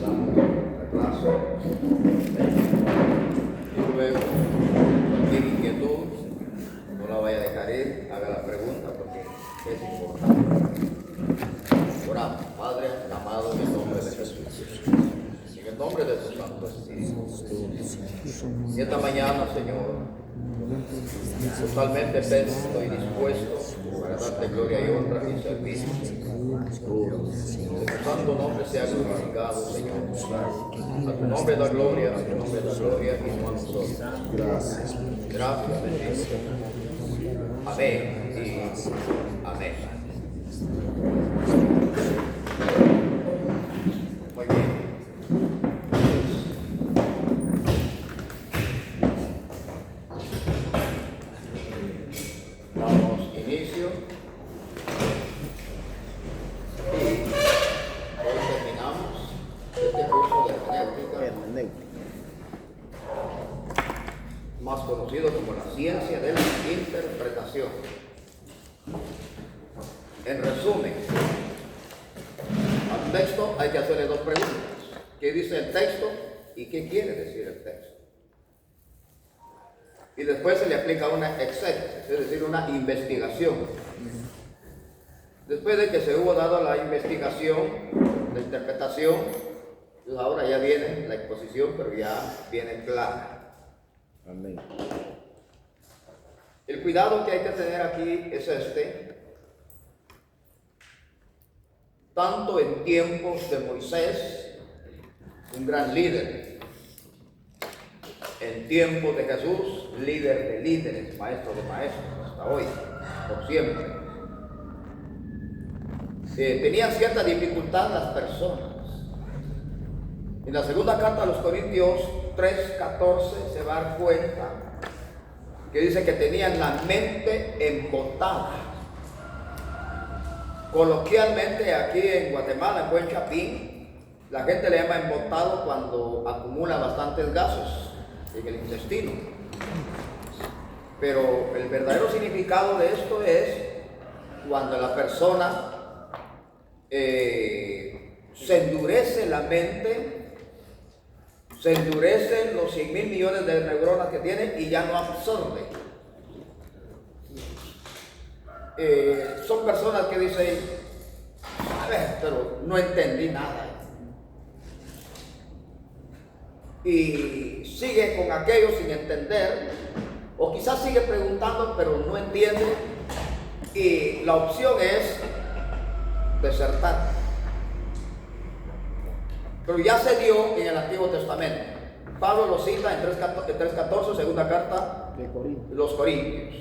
reemplazo. Y luego, cualquier inquietud, no la vaya a dejar ir, haga la pregunta porque es importante. Oramos, Padre amado, en el nombre de Jesús. En el nombre de tu Santo Espíritu. Y esta mañana, Señor, totalmente estoy dispuesto para darte gloria y honra y servicio. Tu santo nombre sea glorificado, Señor. A tu nombre da gloria, a tu nombre da gloria y no a nosotros. Gracias. Gracias, bendito. Amén y amén. Muy bien. Damos inicio y hoy terminamos este curso de hermenéutica, más conocido como la ciencia de la interpretación. En resumen, al texto hay que hacerle dos preguntas. ¿Qué dice el texto y qué quiere decir el texto? Y después se le aplica una exégesis, es decir, una investigación. Después de que se hubo dado la investigación, la interpretación, pues ahora ya viene la exposición, pero ya viene clara. Amén. El cuidado que hay que tener aquí es tanto en tiempos de Moisés, un gran líder, en tiempos de Jesús, líder de líderes, maestro de maestros, hasta hoy, por siempre. Tenían cierta dificultad las personas. En la segunda carta a los Corintios 3:14 se va a dar cuenta que dice que tenían la mente embotada. Coloquialmente aquí en Guatemala, en Buen Chapín, la gente le llama embotado cuando acumula bastantes gases en el intestino. Pero el verdadero significado de esto es cuando la persona se endurece la mente, se endurecen los 100,000 millones de neuronas que tiene y ya no absorbe. Son personas que dicen, a ver, pero no entendí nada. Y sigue con aquello sin entender, o quizás sigue preguntando pero no entiende, y la opción es desertar. Pero ya se dio en el Antiguo Testamento. Pablo lo cita en 3:14, segunda carta de los Corintios.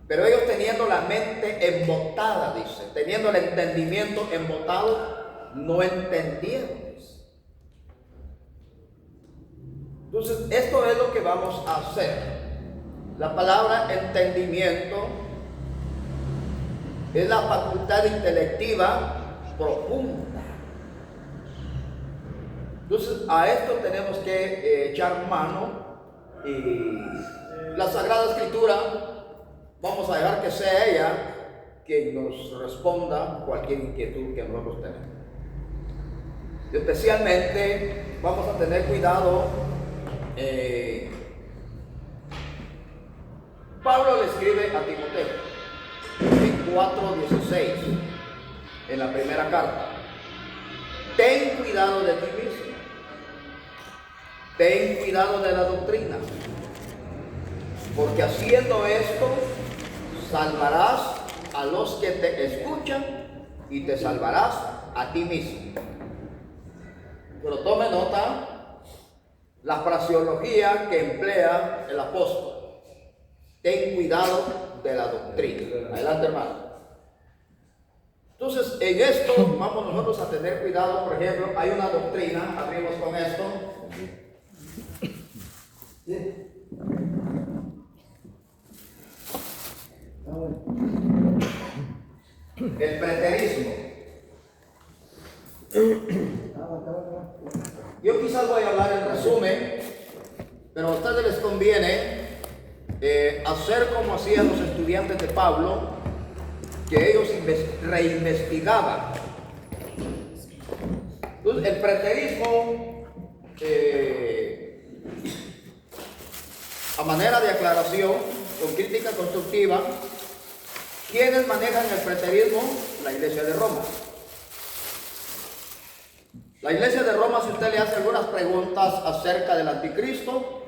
Pero ellos teniendo la mente embotada, dice, teniendo el entendimiento embotado, no entendieron. Entonces, esto es lo que vamos a hacer. La palabra entendimiento es la facultad intelectiva profunda. Entonces, a esto tenemos que echar mano, y la Sagrada Escritura vamos a dejar que sea ella quien nos responda cualquier inquietud que nosotros tenemos. Especialmente vamos a tener cuidado. Pablo le escribe a Timoteo en 4:16 en la primera carta: ten cuidado de ti mismo, ten cuidado de la doctrina, porque haciendo esto salvarás a los que te escuchan y te salvarás a ti mismo. Pero tome nota la fraseología que emplea el apóstol: ten cuidado de la doctrina. Adelante, hermano. Entonces, en esto vamos nosotros a tener cuidado. Por ejemplo, hay una doctrina, abrimos con esto. El preterismo. Yo quizás voy a hablar en resumen, pero a ustedes les conviene hacer como hacían los estudiantes de Pablo, que ellos reinvestigaban. Entonces, el preterismo preterismo, a manera de aclaración, con crítica constructiva, ¿quiénes manejan el preterismo? La Iglesia de Roma. La Iglesia de Roma, si usted le hace algunas preguntas acerca del anticristo,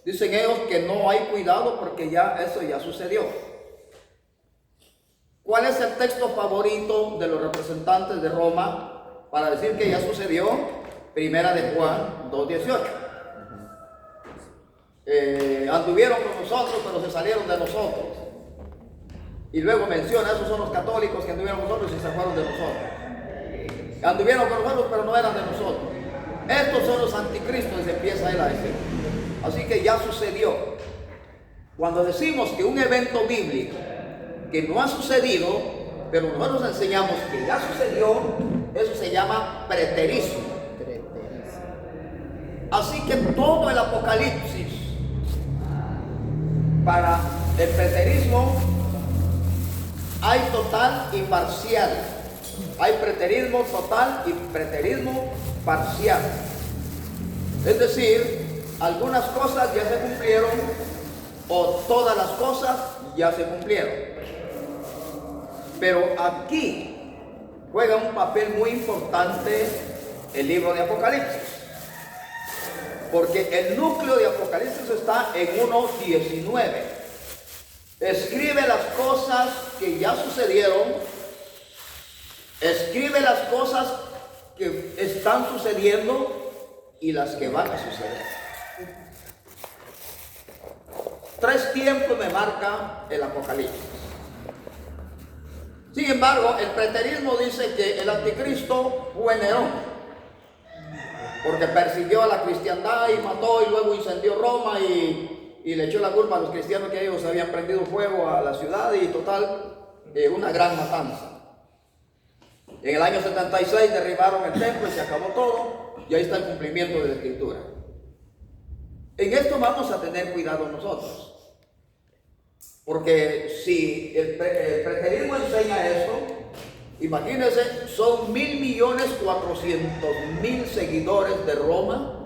dicen ellos que no hay cuidado porque eso ya sucedió. ¿Cuál es el texto favorito de los representantes de Roma para decir que ya sucedió? Primera de Juan 2:18. Anduvieron con nosotros, pero se salieron de nosotros. Y luego menciona, esos son los católicos que anduvieron con nosotros y se fueron de nosotros. Anduvieron con nosotros, pero no eran de nosotros. Estos son los anticristos, empieza él a decir. Así que ya sucedió. Cuando decimos que un evento bíblico que no ha sucedido, pero nosotros enseñamos que ya sucedió, eso se llama preterismo. Así que todo el Apocalipsis, para el preterismo, hay total y parcial. Hay preterismo total y preterismo parcial. Es decir, algunas cosas ya se cumplieron o todas las cosas ya se cumplieron. Pero aquí juega un papel muy importante el libro de Apocalipsis. Porque el núcleo de Apocalipsis está en 1:19. Escribe las cosas que ya sucedieron. Escribe las cosas que están sucediendo y las que van a suceder. 3 tiempos me marca el Apocalipsis. Sin embargo, el preterismo dice que el anticristo fue Nerón, porque persiguió a la cristiandad y mató y luego incendió Roma y le echó la culpa a los cristianos que ellos habían prendido fuego a la ciudad y total, una gran matanza. En el año 76 derribaron el templo y se acabó todo, y ahí está el cumplimiento de la Escritura. En esto vamos a tener cuidado nosotros, porque si el preterismo enseña esto, imagínense, son 1.400.000 seguidores de Roma,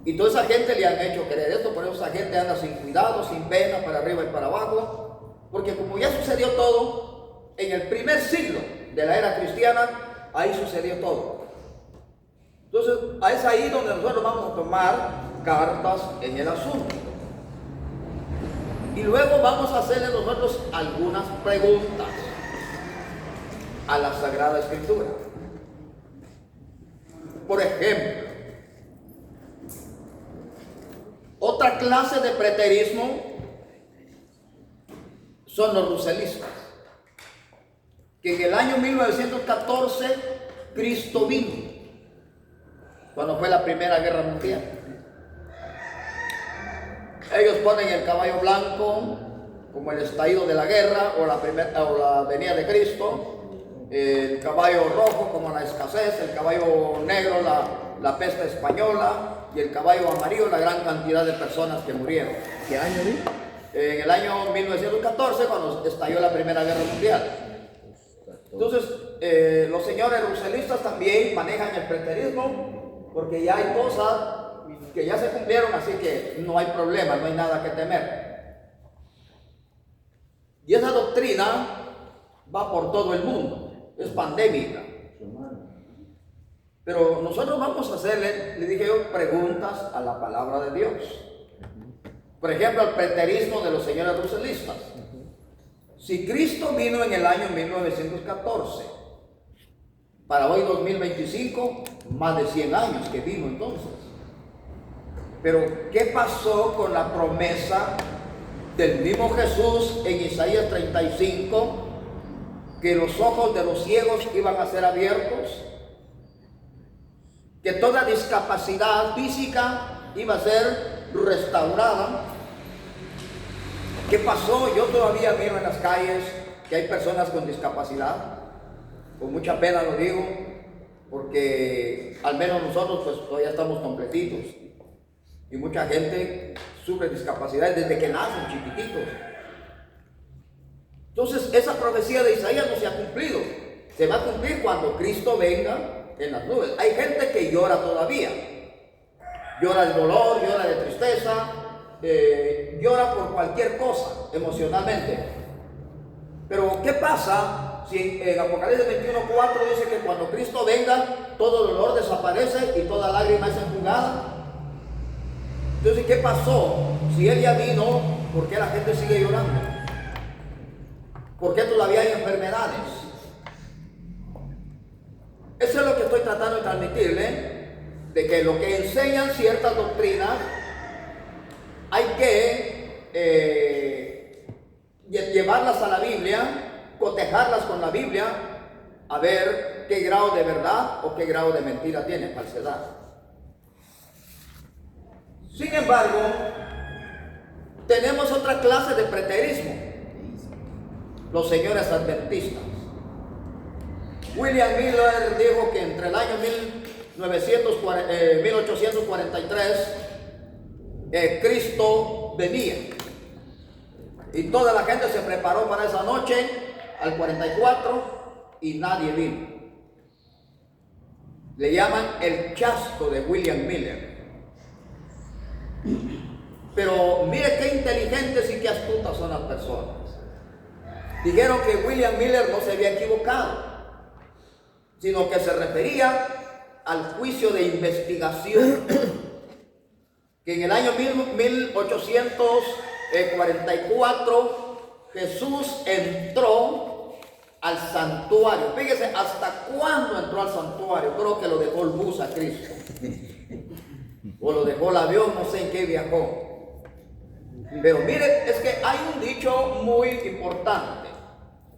y toda esa gente le han hecho creer esto. Por eso esa gente anda sin cuidado, sin pena, para arriba y para abajo, porque como ya sucedió todo, en el primer siglo de la era cristiana, ahí sucedió todo. Entonces, es ahí donde nosotros vamos a tomar cartas en el asunto. Y luego vamos a hacerle nosotros algunas preguntas a la Sagrada Escritura. Por ejemplo, otra clase de preterismo son los ruselistas, que en el año 1914 Cristo vino, cuando fue la Primera Guerra Mundial. Ellos ponen el caballo blanco como el estallido de la guerra o la venida de Cristo, el caballo rojo como la escasez, el caballo negro la peste española y el caballo amarillo la gran cantidad de personas que murieron. ¿Qué año vi? En el año 1914, cuando estalló la Primera Guerra Mundial. Entonces, los señores ruselistas también manejan el preterismo, porque ya hay cosas que ya se cumplieron, así que no hay problema, no hay nada que temer. Y esa doctrina va por todo el mundo, es pandémica. Pero nosotros vamos a hacerle, le dije yo, preguntas a la palabra de Dios. Por ejemplo, el preterismo de los señores ruselistas. Si Cristo vino en el año 1914, para hoy 2025, más de 100 años que vino entonces. Pero, ¿qué pasó con la promesa del mismo Jesús en Isaías 35? Que los ojos de los ciegos iban a ser abiertos, que toda discapacidad física iba a ser restaurada. ¿Qué pasó? Yo todavía miro en las calles que hay personas con discapacidad. Con mucha pena lo digo, porque al menos nosotros pues todavía estamos completitos. Y mucha gente sufre discapacidad desde que nacen chiquititos. Entonces esa profecía de Isaías no se ha cumplido. Se va a cumplir cuando Cristo venga en las nubes. Hay gente que llora todavía. Llora de dolor, llora de tristeza, llora por cualquier cosa emocionalmente. Pero ¿qué pasa si en Apocalipsis 21:4 dice que cuando Cristo venga, todo dolor desaparece y toda lágrima es enjugada? Entonces, ¿qué pasó? Si Él ya vino, ¿por qué la gente sigue llorando? ¿Por qué todavía hay enfermedades? Eso es lo que estoy tratando de transmitirle, de que lo que enseñan ciertas doctrinas hay que llevarlas a la Biblia, cotejarlas con la Biblia, a ver qué grado de verdad o qué grado de mentira tiene, falsedad. Sin embargo, tenemos otra clase de preterismo, los señores adventistas. William Miller dijo que entre el año 1843 Cristo venía, y toda la gente se preparó para esa noche al 44 y nadie vino. Le llaman el chasco de William Miller. Pero mire qué inteligentes y qué astutas son las personas. Dijeron que William Miller no se había equivocado, sino que se refería al juicio de investigación, que en el año 1844 Jesús entró al santuario. Fíjese hasta cuándo entró al santuario. Creo que lo dejó el bus a Cristo, o lo dejó el avión, no sé en qué viajó. Pero mire, es que hay un dicho muy importante,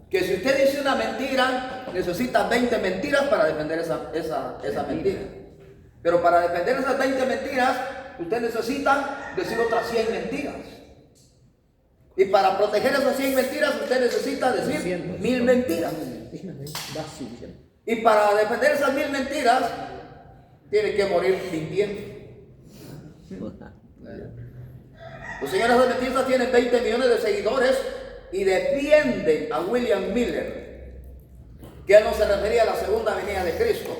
que si usted dice una mentira, necesita 20 mentiras para defender esa mentira. Pero para defender esas 20 mentiras, usted necesita decir otras 100 mentiras. Y para proteger esas 100 mentiras, usted necesita decir 1000 mentiras. Y para defender esas 1000 mentiras, tiene que morir mintiendo. Los señores adventistas tienen 20 millones de seguidores y defienden a William Miller, que él no se refería a la segunda venida de Cristo,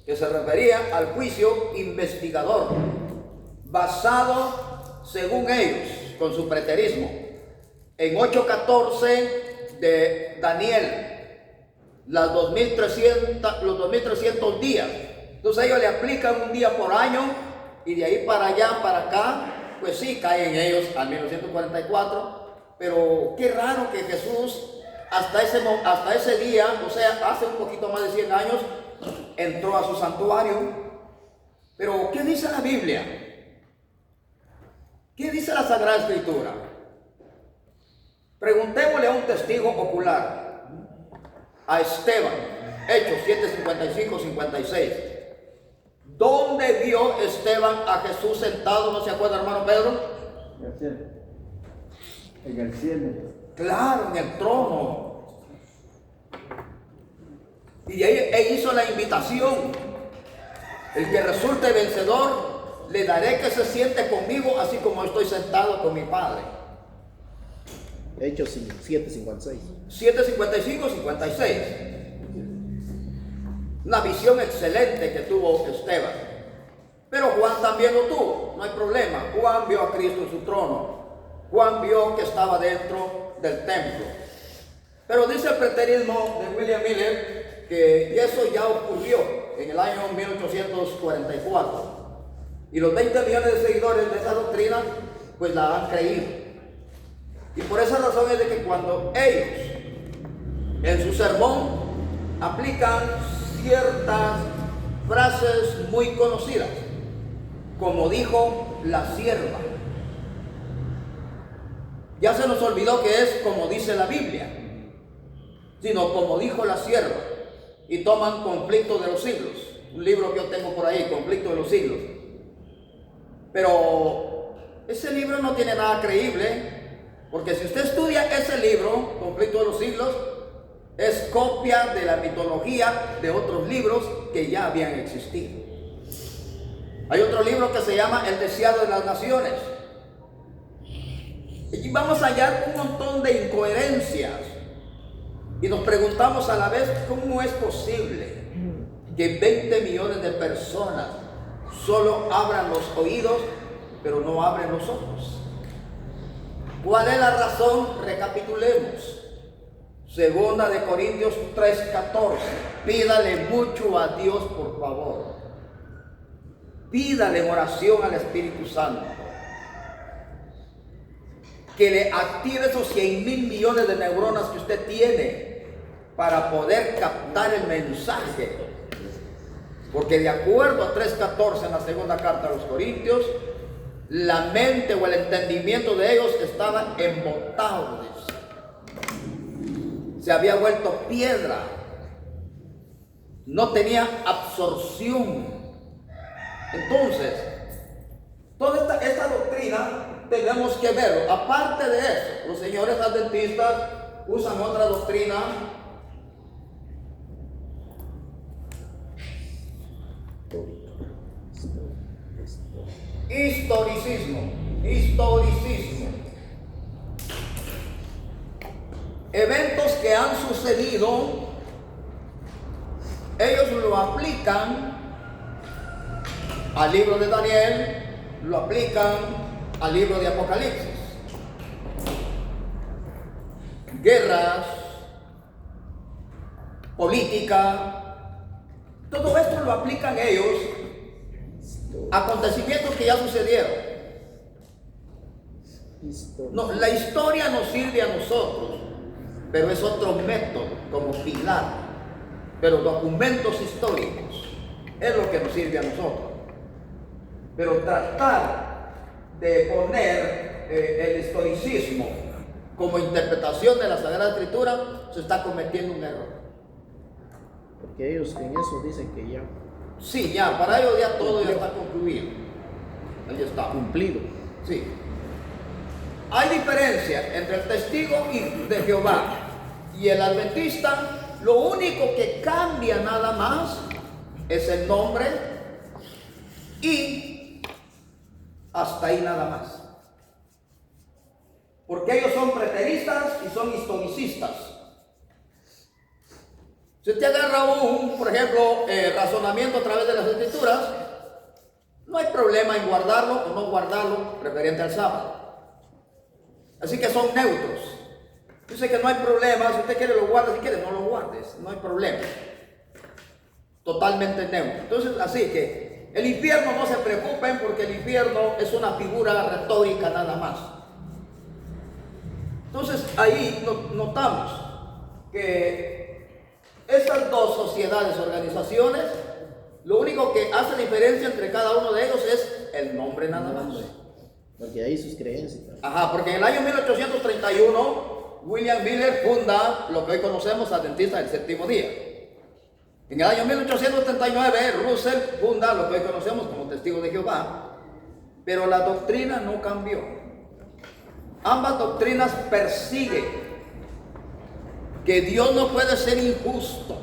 que se refería al juicio investigador, basado, según ellos, con su preterismo, en 8:14 de Daniel, los 2300 días. Entonces ellos le aplican un día por año, y de ahí para allá, para acá, pues sí, caen ellos al 1944. Pero qué raro que Jesús hasta ese día, o sea, hace un poquito más de 100 años, entró a su santuario. Pero ¿qué dice la Biblia? ¿Qué dice la Sagrada Escritura? Preguntémosle a un testigo ocular, a Esteban, Hechos 7:55-56. ¿Dónde vio Esteban a Jesús sentado? ¿No se acuerda, hermano Pedro? En el cielo. Claro, en el trono. Y él hizo la invitación: el que resulte vencedor, le daré que se siente conmigo, así como estoy sentado con mi Padre. Hechos 7:56. 7:55-56. Una visión excelente que tuvo Esteban. Pero Juan también lo tuvo, no hay problema. Juan vio a Cristo en su trono. Juan vio que estaba dentro del templo. Pero dice el preterismo de William Miller que eso ya ocurrió en el año 1844. Y los 20 millones de seguidores de esa doctrina pues la han creído. Y por esa razón es de que cuando ellos en su sermón aplican ciertas frases muy conocidas, como dijo la sierva, ya se nos olvidó que es como dice la Biblia, sino como dijo la sierva, y toman Conflicto de los Siglos, un libro que yo tengo por ahí, Conflicto de los Siglos. Pero ese libro no tiene nada creíble, porque si usted estudia ese libro, Conflicto de los Siglos, es copia de la mitología de otros libros que ya habían existido. Hay otro libro que se llama El Deseado de las Naciones. Y vamos a hallar un montón de incoherencias. Y nos preguntamos a la vez, ¿cómo es posible que 20 millones de personas solo abran los oídos, pero no abren los ojos. ¿Cuál es la razón? Recapitulemos. Segunda de Corintios 3:14. Pídale mucho a Dios, por favor. Pídale en oración al Espíritu Santo que le active esos 100,000 millones de neuronas que usted tiene para poder captar el mensaje. Porque de acuerdo a 3:14 en la segunda carta a los Corintios, la mente o el entendimiento de ellos estaba embotado, se había vuelto piedra, no tenía absorción. Entonces, toda esta doctrina tenemos que verlo. Aparte de eso, los señores adventistas usan otra doctrina historicismo. Eventos que han sucedido, ellos lo aplican al libro de Daniel, lo aplican al libro de Apocalipsis. Guerras, política, todo esto lo aplican ellos a acontecimientos que ya sucedieron. No, la historia nos sirve a nosotros, pero es otro método como pilar. Pero documentos históricos es lo que nos sirve a nosotros. Pero tratar de poner el historicismo como interpretación de la Sagrada Escritura, se está cometiendo un error. Porque ellos en eso dicen que ya. Sí, ya, para ellos ya todo ya está concluido. Ahí está. Cumplido. Sí. Hay diferencia entre el testigo de Jehová y el adventista. Lo único que cambia nada más es el nombre y hasta ahí nada más. Porque ellos son preteristas y son historicistas. Si usted agarra por ejemplo, razonamiento a través de las escrituras, no hay problema en guardarlo o no guardarlo referente al sábado. Así que son neutros. Dice que no hay problema, si usted quiere lo guarda, si quiere no lo guardes, no hay problema. Totalmente neutro. Entonces, así que el infierno, no se preocupen porque el infierno es una figura retórica nada más. Entonces ahí notamos que esas dos sociedades, organizaciones, lo único que hace diferencia entre cada uno de ellos es el nombre nada más. Porque ahí sus creencias. Ajá, porque en el año 1831 William Miller funda lo que hoy conocemos Adventistas del Séptimo Día. En el año 1839 Russell funda lo que hoy conocemos como Testigos de Jehová. Pero la doctrina no cambió. Ambas doctrinas persiguen que Dios no puede ser injusto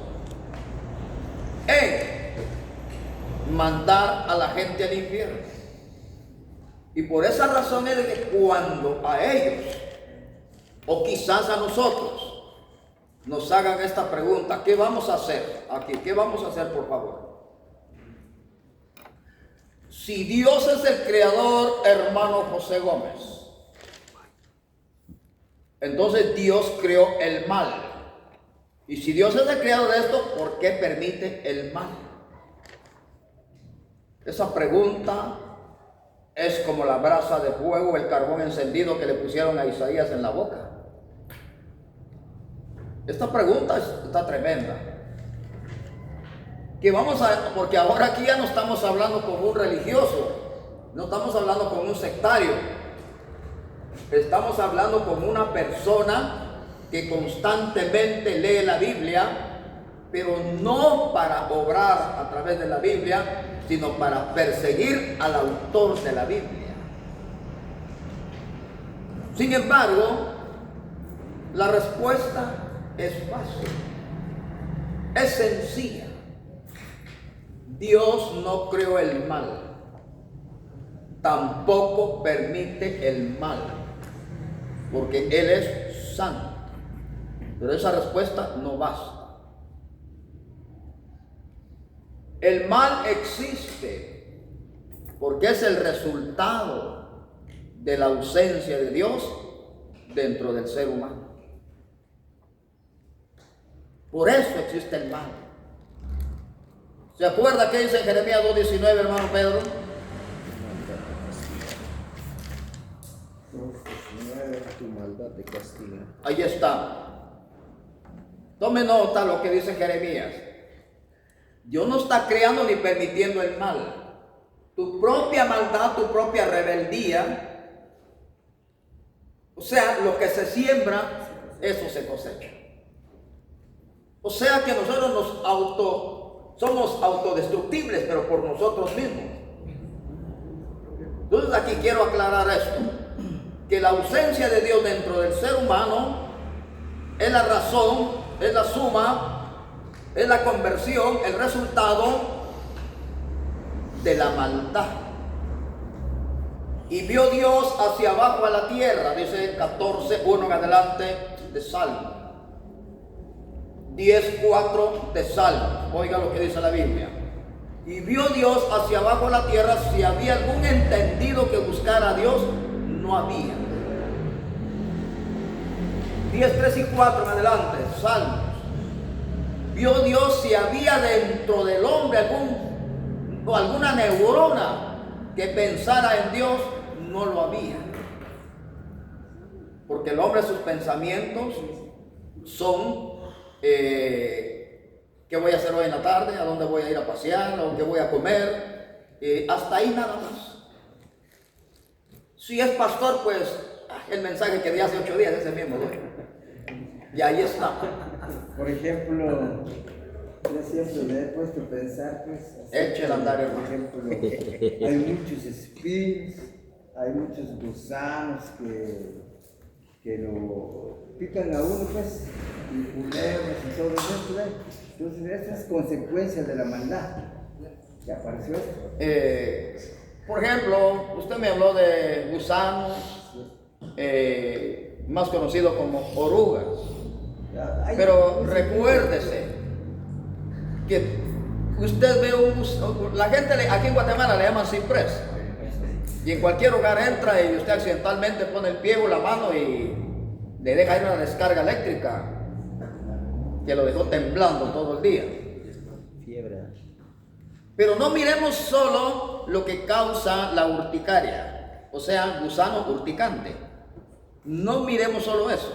en mandar a la gente al infierno. Y por esa razón es de que cuando a ellos, o quizás a nosotros, nos hagan esta pregunta, ¿qué vamos a hacer aquí? ¿Qué vamos a hacer, por favor? Si Dios es el creador, hermano José Gómez, entonces Dios creó el mal. Y si Dios es el creador de esto, ¿por qué permite el mal? Esa pregunta es como la brasa de fuego, el carbón encendido que le pusieron a Isaías en la boca. Esta pregunta está tremenda. Porque ahora aquí ya no estamos hablando con un religioso, no estamos hablando con un sectario. Estamos hablando con una persona que constantemente lee la Biblia, pero no para obrar a través de la Biblia, sino para perseguir al autor de la Biblia. Sin embargo, la respuesta es fácil, es sencilla. Dios no creó el mal, tampoco permite el mal, porque Él es santo. Pero esa respuesta no basta. El mal existe porque es el resultado de la ausencia de Dios dentro del ser humano. Por eso existe el mal. ¿Se acuerda qué dice Jeremías 2:19, hermano Pedro? 2:19, tu maldad te castiga. Ahí está. Tome nota lo que dice Jeremías. Dios no está creando ni permitiendo el mal. Tu propia maldad, tu propia rebeldía, o sea, lo que se siembra, eso se cosecha. O sea que nosotros somos autodestructibles, pero por nosotros mismos. Entonces aquí quiero aclarar esto, que la ausencia de Dios dentro del ser humano es la razón, es la suma, es la conversión, el resultado de la maldad. Y vio Dios hacia abajo a la tierra, dice 14:1 en adelante de Salmo. 10:4 de Salmo. Oiga lo que dice la Biblia. Y vio Dios hacia abajo a la tierra, si había algún entendido que buscara a Dios, no había. 10:3 y 4 en adelante, Salmos. Vio Dios si había dentro del hombre alguna neurona que pensara en Dios, no lo había. Porque el hombre, sus pensamientos son ¿qué voy a hacer hoy en la tarde? ¿A dónde voy a ir a pasear? ¿O qué voy a comer? Hasta ahí nada más. Si es pastor, pues el mensaje que di hace 8 días es el mismo, ¿no? Y ahí está. Por ejemplo, yo siempre me he puesto a pensar, pues, Eche el andar, hermano. por ejemplo, hay muchos espíritus, hay muchos gusanos que lo pican a uno, pues, y culebras y todo eso, ¿verdad? Entonces, esas consecuencias de la maldad, que apareció esto. Por ejemplo, usted me habló de gusanos, más conocido como orugas. Pero recuérdese que usted ve la gente aquí en Guatemala le llaman ciprés. Y en cualquier hogar entra y usted accidentalmente pone el pie o la mano y le deja ir una descarga eléctrica que lo dejó temblando todo el día. Fiebre. Pero no miremos solo lo que causa la urticaria, o sea, gusano urticante. No miremos solo eso,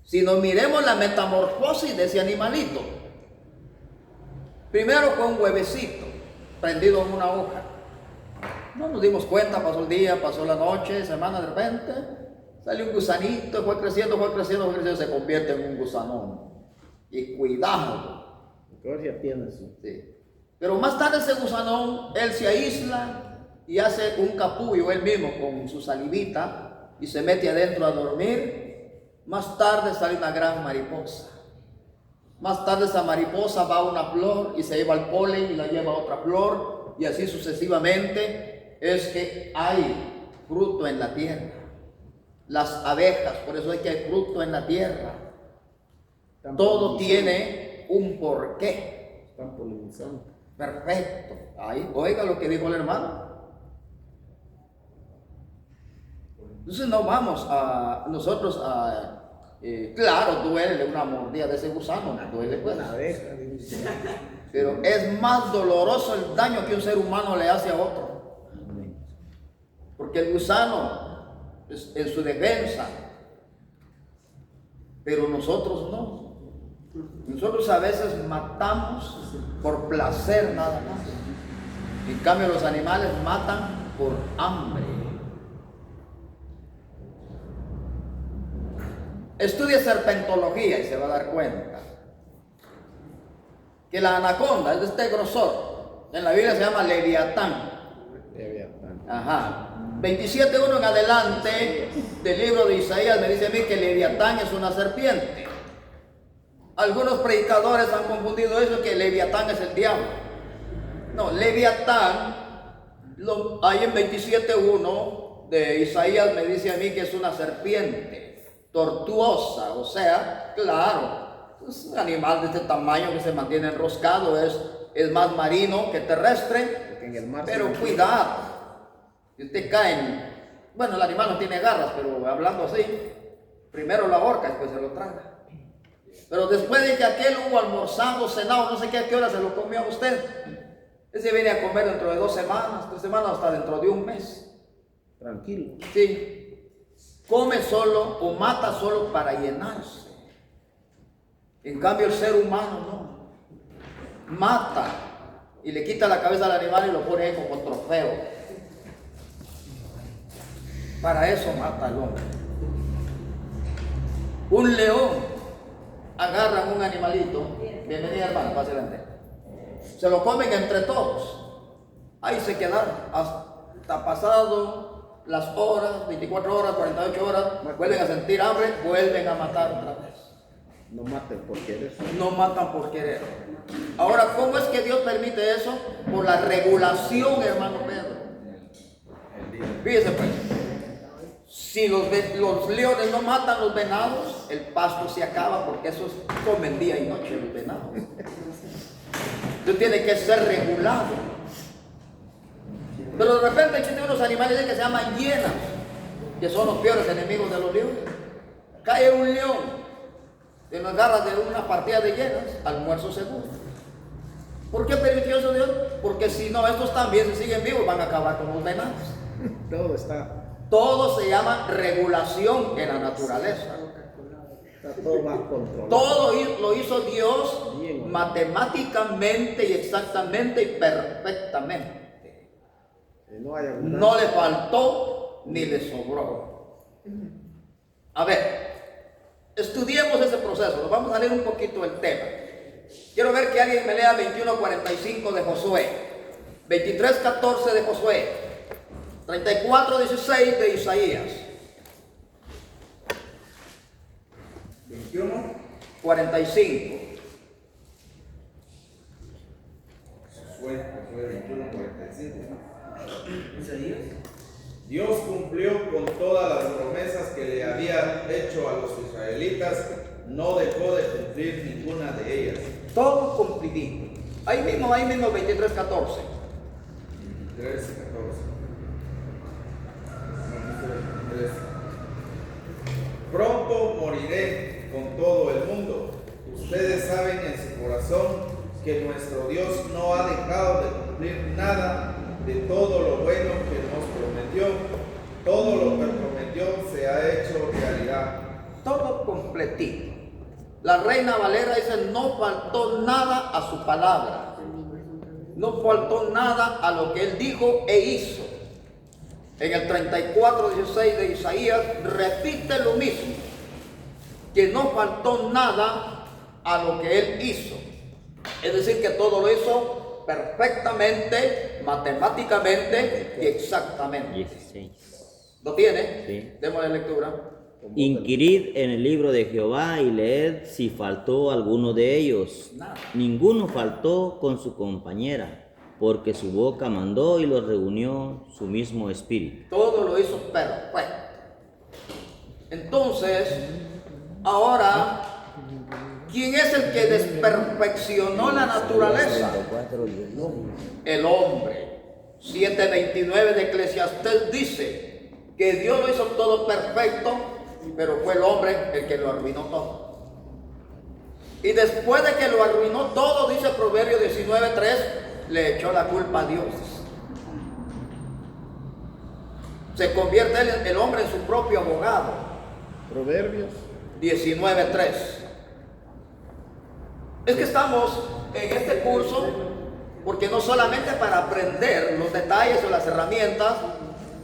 sino miremos la metamorfosis de ese animalito. Primero con un huevecito prendido en una hoja. No nos dimos cuenta, pasó el día, pasó la noche, semana, de repente salió un gusanito, fue creciendo, se convierte en un gusanón. Y cuidado. Gloria tiene eso. Sí. Pero más tarde ese gusanón, él se aísla y hace un capullo él mismo con su salivita y se mete adentro a dormir. Más tarde sale una gran mariposa. Más tarde esa mariposa va a una flor y se lleva el polen y la lleva a otra flor, y así sucesivamente. Es que hay fruto en la tierra. Las abejas, por eso es que hay fruto en la tierra. Todo tiene un porqué. Están polinizando. Perfecto. Ahí, oiga lo que dijo el hermano. Entonces no vamos a nosotros claro, duele una mordida de ese gusano, duele pues. Una abeja. Pero es más doloroso el daño que un ser humano le hace a otro. Porque el gusano es en su defensa, pero nosotros no. Nosotros a veces matamos por placer nada más. En cambio los animales matan por hambre. Estudie serpentología y se va a dar cuenta que la anaconda es de este grosor. En la Biblia se llama Leviatán. Ajá. 27:1 en adelante del libro de Isaías me dice a mí que Leviatán es una serpiente. Algunos predicadores han confundido eso, que Leviatán es el diablo. No, Leviatán, ahí en 27:1 de Isaías me dice a mí que es una serpiente tortuosa, o sea, claro, es un animal de este tamaño que se mantiene enroscado, es es más marino que terrestre, Porque en el mar se pero mantiene. cuidado, si usted cae bueno, el animal no tiene garras, pero hablando así, primero lo ahorca, después se lo traga. Pero después de que aquel hubo almorzado, cenado, no sé qué, a qué hora se lo comió a usted, ese viene a comer dentro de 2 semanas, 3 semanas, hasta dentro de un mes. Tranquilo. Sí, come solo o mata solo para llenarse. En cambio el ser humano no, mata y le quita la cabeza al animal y lo pone ahí como trofeo. Para eso mata al hombre. Un león, agarran un animalito, bienvenida hermano, pase adelante. Se lo comen entre todos. Ahí se quedaron hasta pasado las horas, 24 horas, 48 horas, vuelven a sentir hambre, vuelven a matar otra vez. No maten por querer. No matan por querer. Ahora, ¿cómo es que Dios permite eso? Por la regulación, hermano Pedro. Fíjese pues, si los leones no matan los venados, el pasto se acaba porque esos comen día y noche los venados. Entonces tiene que ser regulado. Pero de repente existen unos animales que se llaman hienas, que son los peores enemigos de los leones. Cae un león en las garras de una partida de hienas, almuerzo seguro. ¿Por qué permitió eso Dios? Porque si no, estos también se siguen vivos, van a acabar con los venados. Todo está Todo se llama regulación en la naturaleza. todo más controlado. Todo lo hizo Dios Bien. matemáticamente y exactamente y perfectamente. Que no haya abundancia. No le faltó ni le sobró. A ver, estudiemos ese proceso. Nos vamos a leer un poquito el tema. Quiero ver que alguien me lea 21:45 de Josué, 23:14 de Josué, 34:16 de Isaías. 21. 45. Josué 21:45. Dios cumplió con todas las promesas que le había hecho a los israelitas, no dejó de cumplir ninguna de ellas. Todo cumplidito. Ahí mismo 23:14. 23:14. Pronto moriré con todo el mundo. Ustedes saben en su corazón que nuestro Dios no ha dejado de cumplir nada de todo lo bueno que nos prometió. Todo lo que prometió se ha hecho realidad. Todo completito. La Reina Valera dice, no faltó nada a su palabra. No faltó nada a lo que él dijo e hizo. En el 34:16 de Isaías repite lo mismo, que no faltó nada a lo que él hizo. Es decir, que todo lo hizo perfectamente, matemáticamente y exactamente. 16. ¿Lo tiene? Sí. Démosle lectura. Inquirid en el libro de Jehová y leed si faltó alguno de ellos. Nada. Ninguno faltó con su compañera, porque su boca mandó y los reunió su mismo espíritu. Todo lo hizo perfecto. Entonces, ahora, ¿quién es el que desperfeccionó la naturaleza? El hombre. 7:29 de Eclesiastés dice que Dios lo hizo todo perfecto, pero fue el hombre el que lo arruinó todo. Y después de que lo arruinó todo, dice Proverbios 19:3, le echó la culpa a Dios. Se convierte el hombre en su propio abogado. Proverbios 19:3. Es que estamos en este curso porque no solamente para aprender los detalles o las herramientas,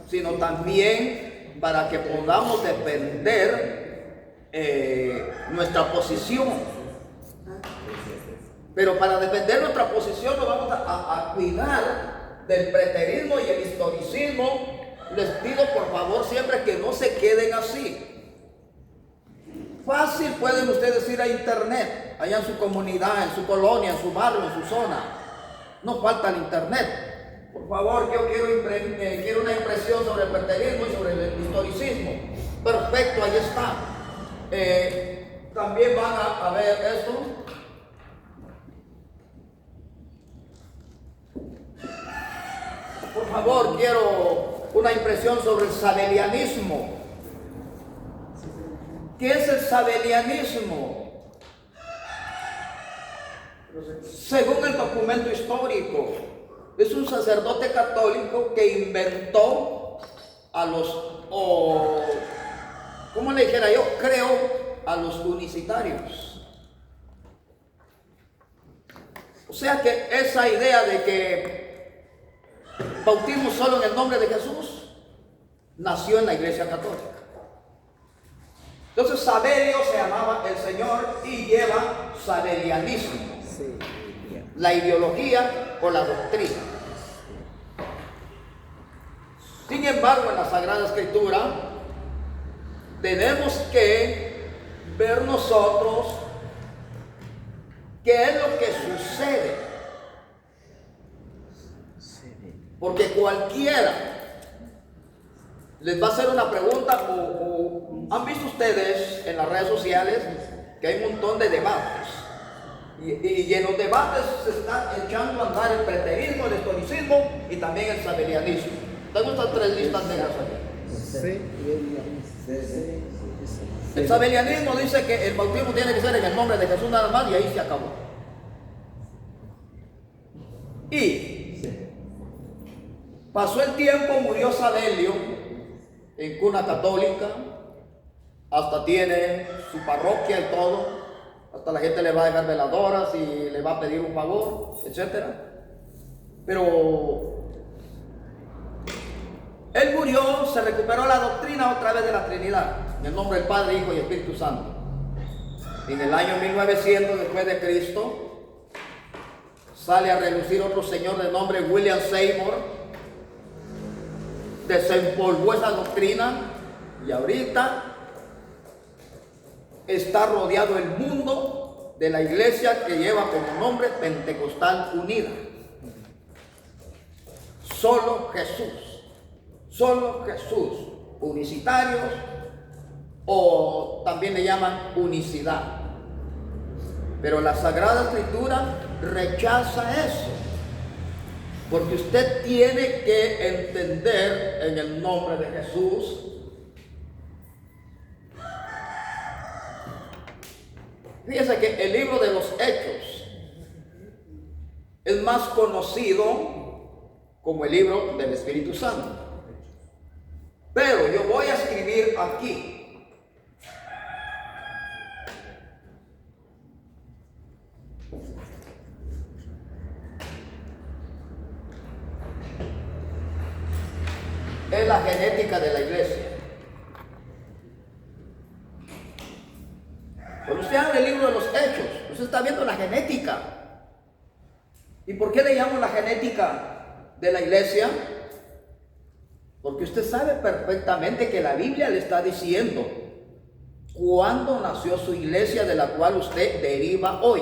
sino también para que podamos defender nuestra posición. Pero para defender nuestra posición nos vamos a cuidar del preterismo y el historicismo. Les pido por favor siempre que no se queden así. Fácil pueden ustedes ir a internet, allá en su comunidad, en su colonia, en su barrio, en su zona. No falta el internet. Por favor, yo quiero una impresión sobre el preterismo y sobre el historicismo. Perfecto, ahí está. También van a ver esto. Por favor, quiero una impresión sobre el sabelianismo. ¿Qué es el sabelianismo? Según el documento histórico, es un sacerdote católico que inventó a los, ¿cómo le dijera yo? Creo a los unicitarios. O sea que esa idea de que bautismo solo en el nombre de Jesús nació en la Iglesia Católica. Entonces Sabelio se llamaba el Señor y lleva sabelianismo, la ideología o la doctrina. Sin embargo, en la Sagrada Escritura tenemos que ver nosotros qué es lo que sucede. Porque cualquiera les va a hacer una pregunta o han visto ustedes en las redes sociales que hay un montón de debates. Y en los debates se está echando a andar el preterismo, el historicismo y también el sabelianismo. Tengo estas tres listas negras aquí. El sabelianismo dice que el bautismo tiene que ser en el nombre de Jesús nada más y ahí se acabó. Y pasó el tiempo, murió Sabelio en cuna católica, hasta tiene su parroquia y todo, hasta la gente le va a dejar veladoras y le va a pedir un favor, etc. Pero él murió, se recuperó la doctrina otra vez de la Trinidad, en el nombre del Padre, Hijo y Espíritu Santo. En el año 1900 después de Cristo, sale a relucir otro señor de nombre William Seymour, desempolvó esa doctrina y ahorita está rodeado el mundo de la iglesia que lleva como nombre Pentecostal Unida. Solo Jesús, unicitarios o también le llaman unicidad. Pero la Sagrada Escritura rechaza eso. Porque usted tiene que entender en el nombre de Jesús Fíjense que el libro de los Hechos es más conocido como el libro del Espíritu Santo. Pero yo voy a escribir aquí es la genética de la iglesia. Cuando usted abre el libro de los Hechos, usted está viendo la genética. ¿Y por qué le llamo la genética de la iglesia? Porque usted sabe perfectamente que la Biblia le está diciendo cuándo nació su iglesia, de la cual usted deriva hoy,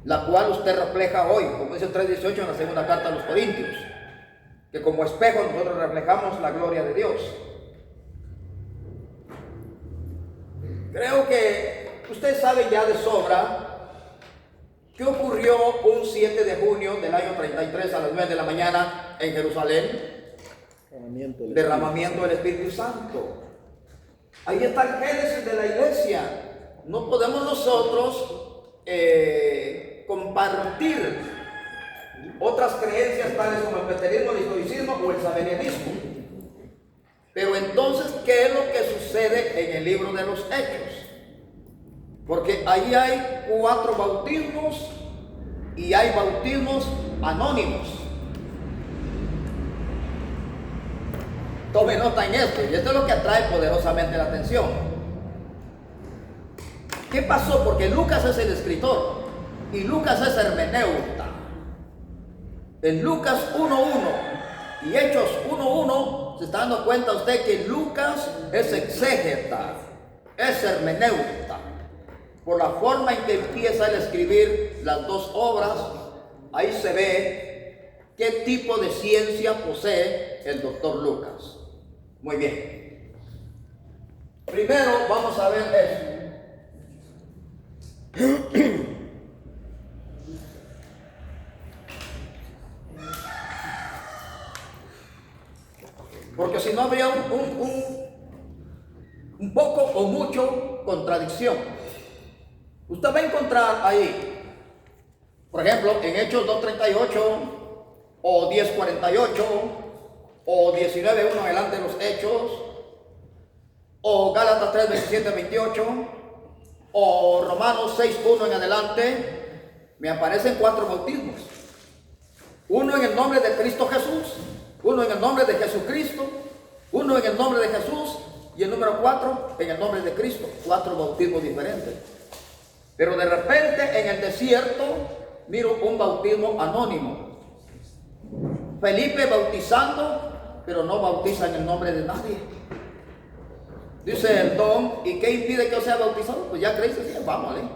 la cual usted refleja hoy, como dice el 3:18 en la segunda carta a los Corintios, que como espejo nosotros reflejamos la gloria de Dios. Creo que usted sabe ya de sobra qué ocurrió un 7 de junio del año 33 a las 9 de la mañana en Jerusalén. Derramamiento del Espíritu Santo. Ahí está el génesis de la iglesia. No podemos nosotros compartir otras creencias tales como el preterismo, el historicismo o el sabelianismo. Pero entonces, ¿qué es lo que sucede en el libro de los Hechos? Porque ahí hay 4 bautismos y hay bautismos anónimos. Tome nota en esto, y esto es lo que atrae poderosamente la atención. ¿Qué pasó? Porque Lucas es el escritor y Lucas es hermeneuta. En Lucas 1:1 y Hechos 1:1 se está dando cuenta usted que Lucas es exégeta, es hermeneuta. Por la forma en que empieza a escribir las dos obras, ahí se ve qué tipo de ciencia posee el doctor Lucas. Muy bien. Primero vamos a ver esto. Porque si no habría un poco o mucho contradicción. Usted va a encontrar ahí, por ejemplo, en Hechos 2:38 o 10:48 o 19:1 adelante de los Hechos, o Gálatas 3:27-28 o Romanos 6:1 en adelante, me aparecen 4 bautismos. Uno en el nombre de Cristo Jesús, uno en el nombre de Jesucristo, uno en el nombre de Jesús y el número 4 en el nombre de Cristo. 4 bautismos diferentes. Pero de repente en el desierto miro un bautismo anónimo. Felipe bautizando, pero no bautiza en el nombre de nadie. Dice el don, ¿y qué impide que yo sea bautizado? Pues ya creíste, sí, vamos, ¿eh?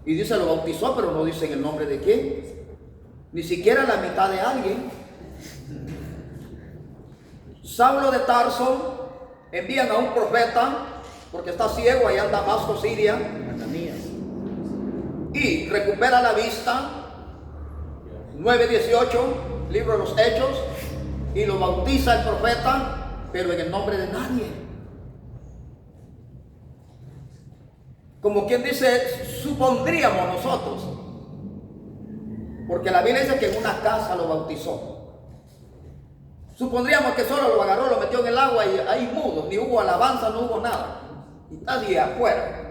Y dice, lo bautizó, pero no dice en el nombre de quién. Ni siquiera la mitad de alguien. Saulo de Tarso envían a un profeta, porque está ciego, allá en Damasco, Siria, Ananías. y recupera la vista. 9:18, libro de los Hechos, y lo bautiza el profeta, pero en el nombre de nadie. Como quien dice, supondríamos nosotros, porque la Biblia dice que en una casa lo bautizó. Supondríamos que solo lo agarró, lo metió en el agua y ahí mudo, ni hubo alabanza, no hubo nada, y nadie afuera.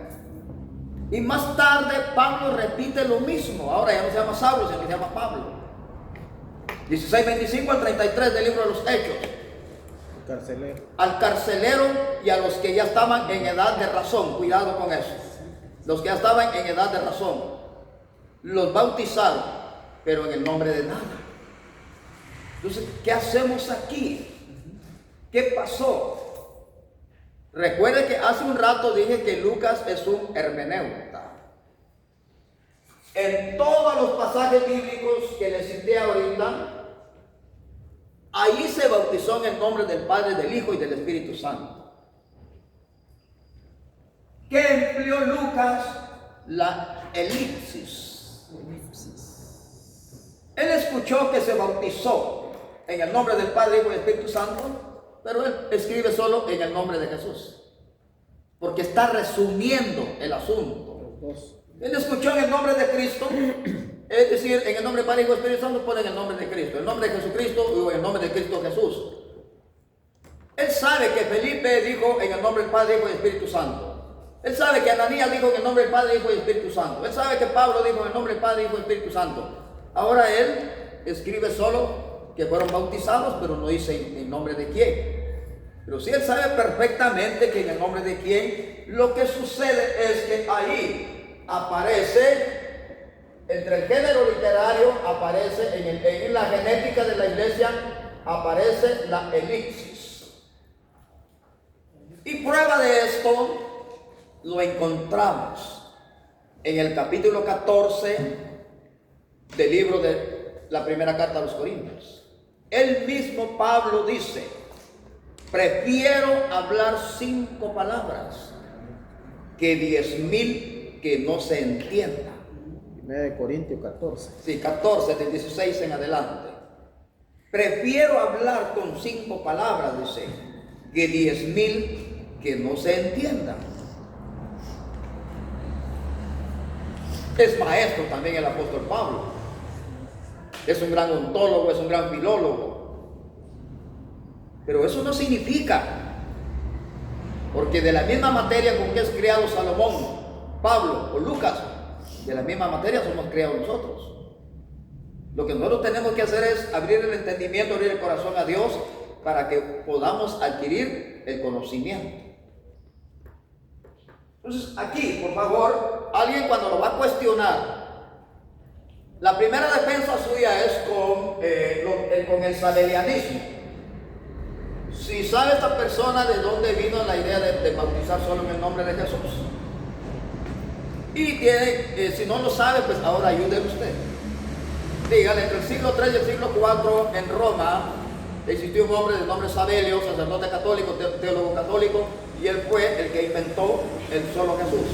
Y más tarde Pablo repite lo mismo. Ahora ya no se llama Saulo, sino que se llama Pablo. 16:25 al 33 del libro de los Hechos. Carcelero. Al carcelero y a los que ya estaban en edad de razón. Cuidado con eso. Los que ya estaban en edad de razón. Los bautizaron, pero en el nombre de nada. Entonces, ¿qué hacemos aquí? ¿Qué pasó? Recuerde que hace un rato dije que Lucas es un hermeneuta. En todos los pasajes bíblicos que les cité ahorita, ahí se bautizó en el nombre del Padre, del Hijo y del Espíritu Santo. ¿Qué empleó Lucas? La elipsis. Él escuchó que se bautizó en el nombre del Padre, Hijo y Espíritu Santo, pero él escribe solo en el nombre de Jesús, porque está resumiendo el asunto. Los dos. Él escuchó en el nombre de Cristo, es decir, en el nombre del Padre, Hijo y Espíritu Santo, pone en el nombre de Cristo, el nombre de Jesucristo o en el nombre de Cristo Jesús. Él sabe que Felipe dijo en el nombre del Padre, Hijo y Espíritu Santo. Él sabe que Ananías dijo en el nombre del Padre, Hijo y Espíritu Santo. Él sabe que Pablo dijo en el nombre del Padre, Hijo y Espíritu Santo. Ahora él escribe solo que fueron bautizados, pero no dice en nombre de quién. Pero sí él sabe perfectamente que en el nombre de quién. Lo que sucede es que ahí aparece, entre el género literario, aparece en la genética de la iglesia, aparece la elipsis. Y prueba de esto lo encontramos en el capítulo 14 del libro de la primera carta a los Corintios. El mismo Pablo dice: prefiero hablar 5 palabras que 10,000 que no se entienda. 1 Corintios 14. Sí, 14, del 16 en adelante. Prefiero hablar con 5 palabras, dice, que 10,000 que no se entiendan. Es maestro también el apóstol Pablo. Es un gran ontólogo, es un gran filólogo. Pero eso no significa, porque de la misma materia con que es criado Salomón, Pablo o Lucas, de la misma materia somos criados nosotros. Lo que nosotros tenemos que hacer es abrir el entendimiento, abrir el corazón a Dios para que podamos adquirir el conocimiento. Entonces aquí, por favor, alguien cuando lo va a cuestionar, la primera defensa suya es con el sabelianismo. Si sabe esta persona de dónde vino la idea de bautizar solo en el nombre de Jesús. Y tiene, si no lo sabe, pues ahora ayúdeme usted. Dígale, entre el siglo III y el siglo IV en Roma existió un hombre de nombre Sabelio, sacerdote católico, teólogo católico, y él fue el que inventó el solo Jesús,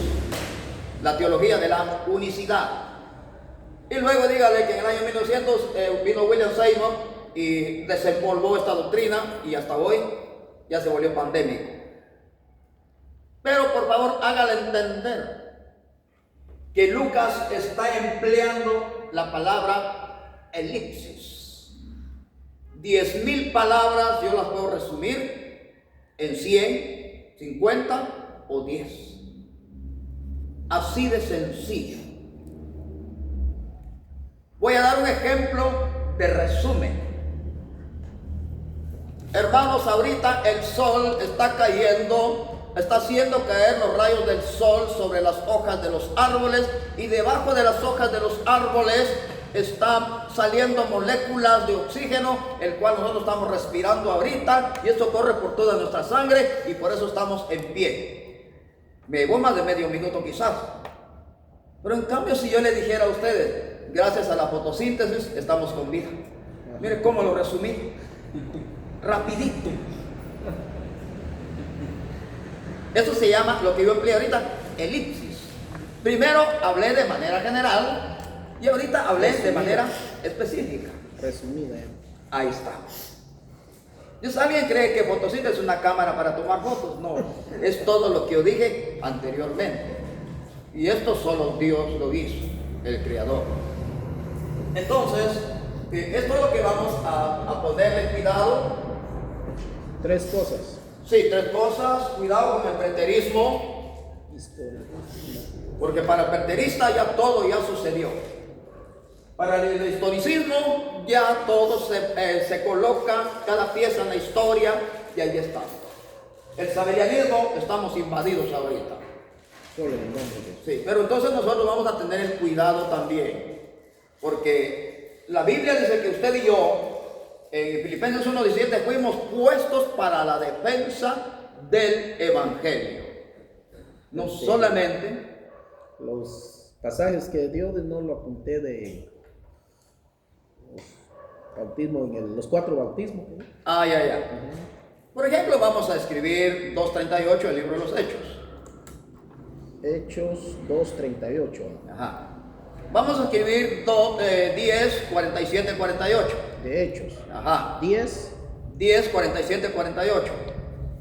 la teología de la unicidad. Y luego dígale que en el año 1900 vino William Seymour y desempolvó esta doctrina, y hasta hoy ya se volvió pandémico. Pero por favor, hágale entender que Lucas está empleando la palabra elipsis. 10,000 palabras yo las puedo resumir en 100, 50 o 10. Así de sencillo. Voy a dar un ejemplo de resumen. Hermanos, ahorita el sol está cayendo, está haciendo caer los rayos del sol sobre las hojas de los árboles, y debajo de las hojas de los árboles están saliendo moléculas de oxígeno, el cual nosotros estamos respirando ahorita, y esto corre por toda nuestra sangre, y por eso estamos en pie. Me llevó más de medio minuto quizás. Pero en cambio, si yo le dijera a ustedes, gracias a la fotosíntesis estamos con vida. Mire cómo lo resumí. Rapidito. Eso se llama, lo que yo empleé ahorita, elipsis. Primero hablé de manera general y ahorita hablé de manera específica. Resumida. Ahí está. ¿Y alguien cree que fotosíntesis es una cámara para tomar fotos? No, es todo lo que yo dije anteriormente. Y esto solo Dios lo hizo, el Creador. Entonces, esto es lo que vamos a ponerle cuidado. 3 cosas. Sí, 3 cosas. Cuidado con el preterismo, Historia. porque para el preterista ya todo ya sucedió. Para el historicismo ya todo se coloca, cada pieza en la historia, y ahí está. El sabelianismo, estamos invadidos ahorita. Solo en el nombre de Dios. Sí, pero entonces nosotros vamos a tener el cuidado también, porque la Biblia dice que usted y yo, en Filipenses 1:17, fuimos puestos para la defensa del Evangelio. No Sí. solamente, Los pasajes que dio no lo apunté de los bautismos, los 4 bautismos. ¿no? ya. Por ejemplo, vamos a escribir 2:38 del libro de los Hechos. Hechos 2:38. Ajá. Vamos a escribir 10, 47, 48. De Hechos. Ajá. 10. 10, 47, 48.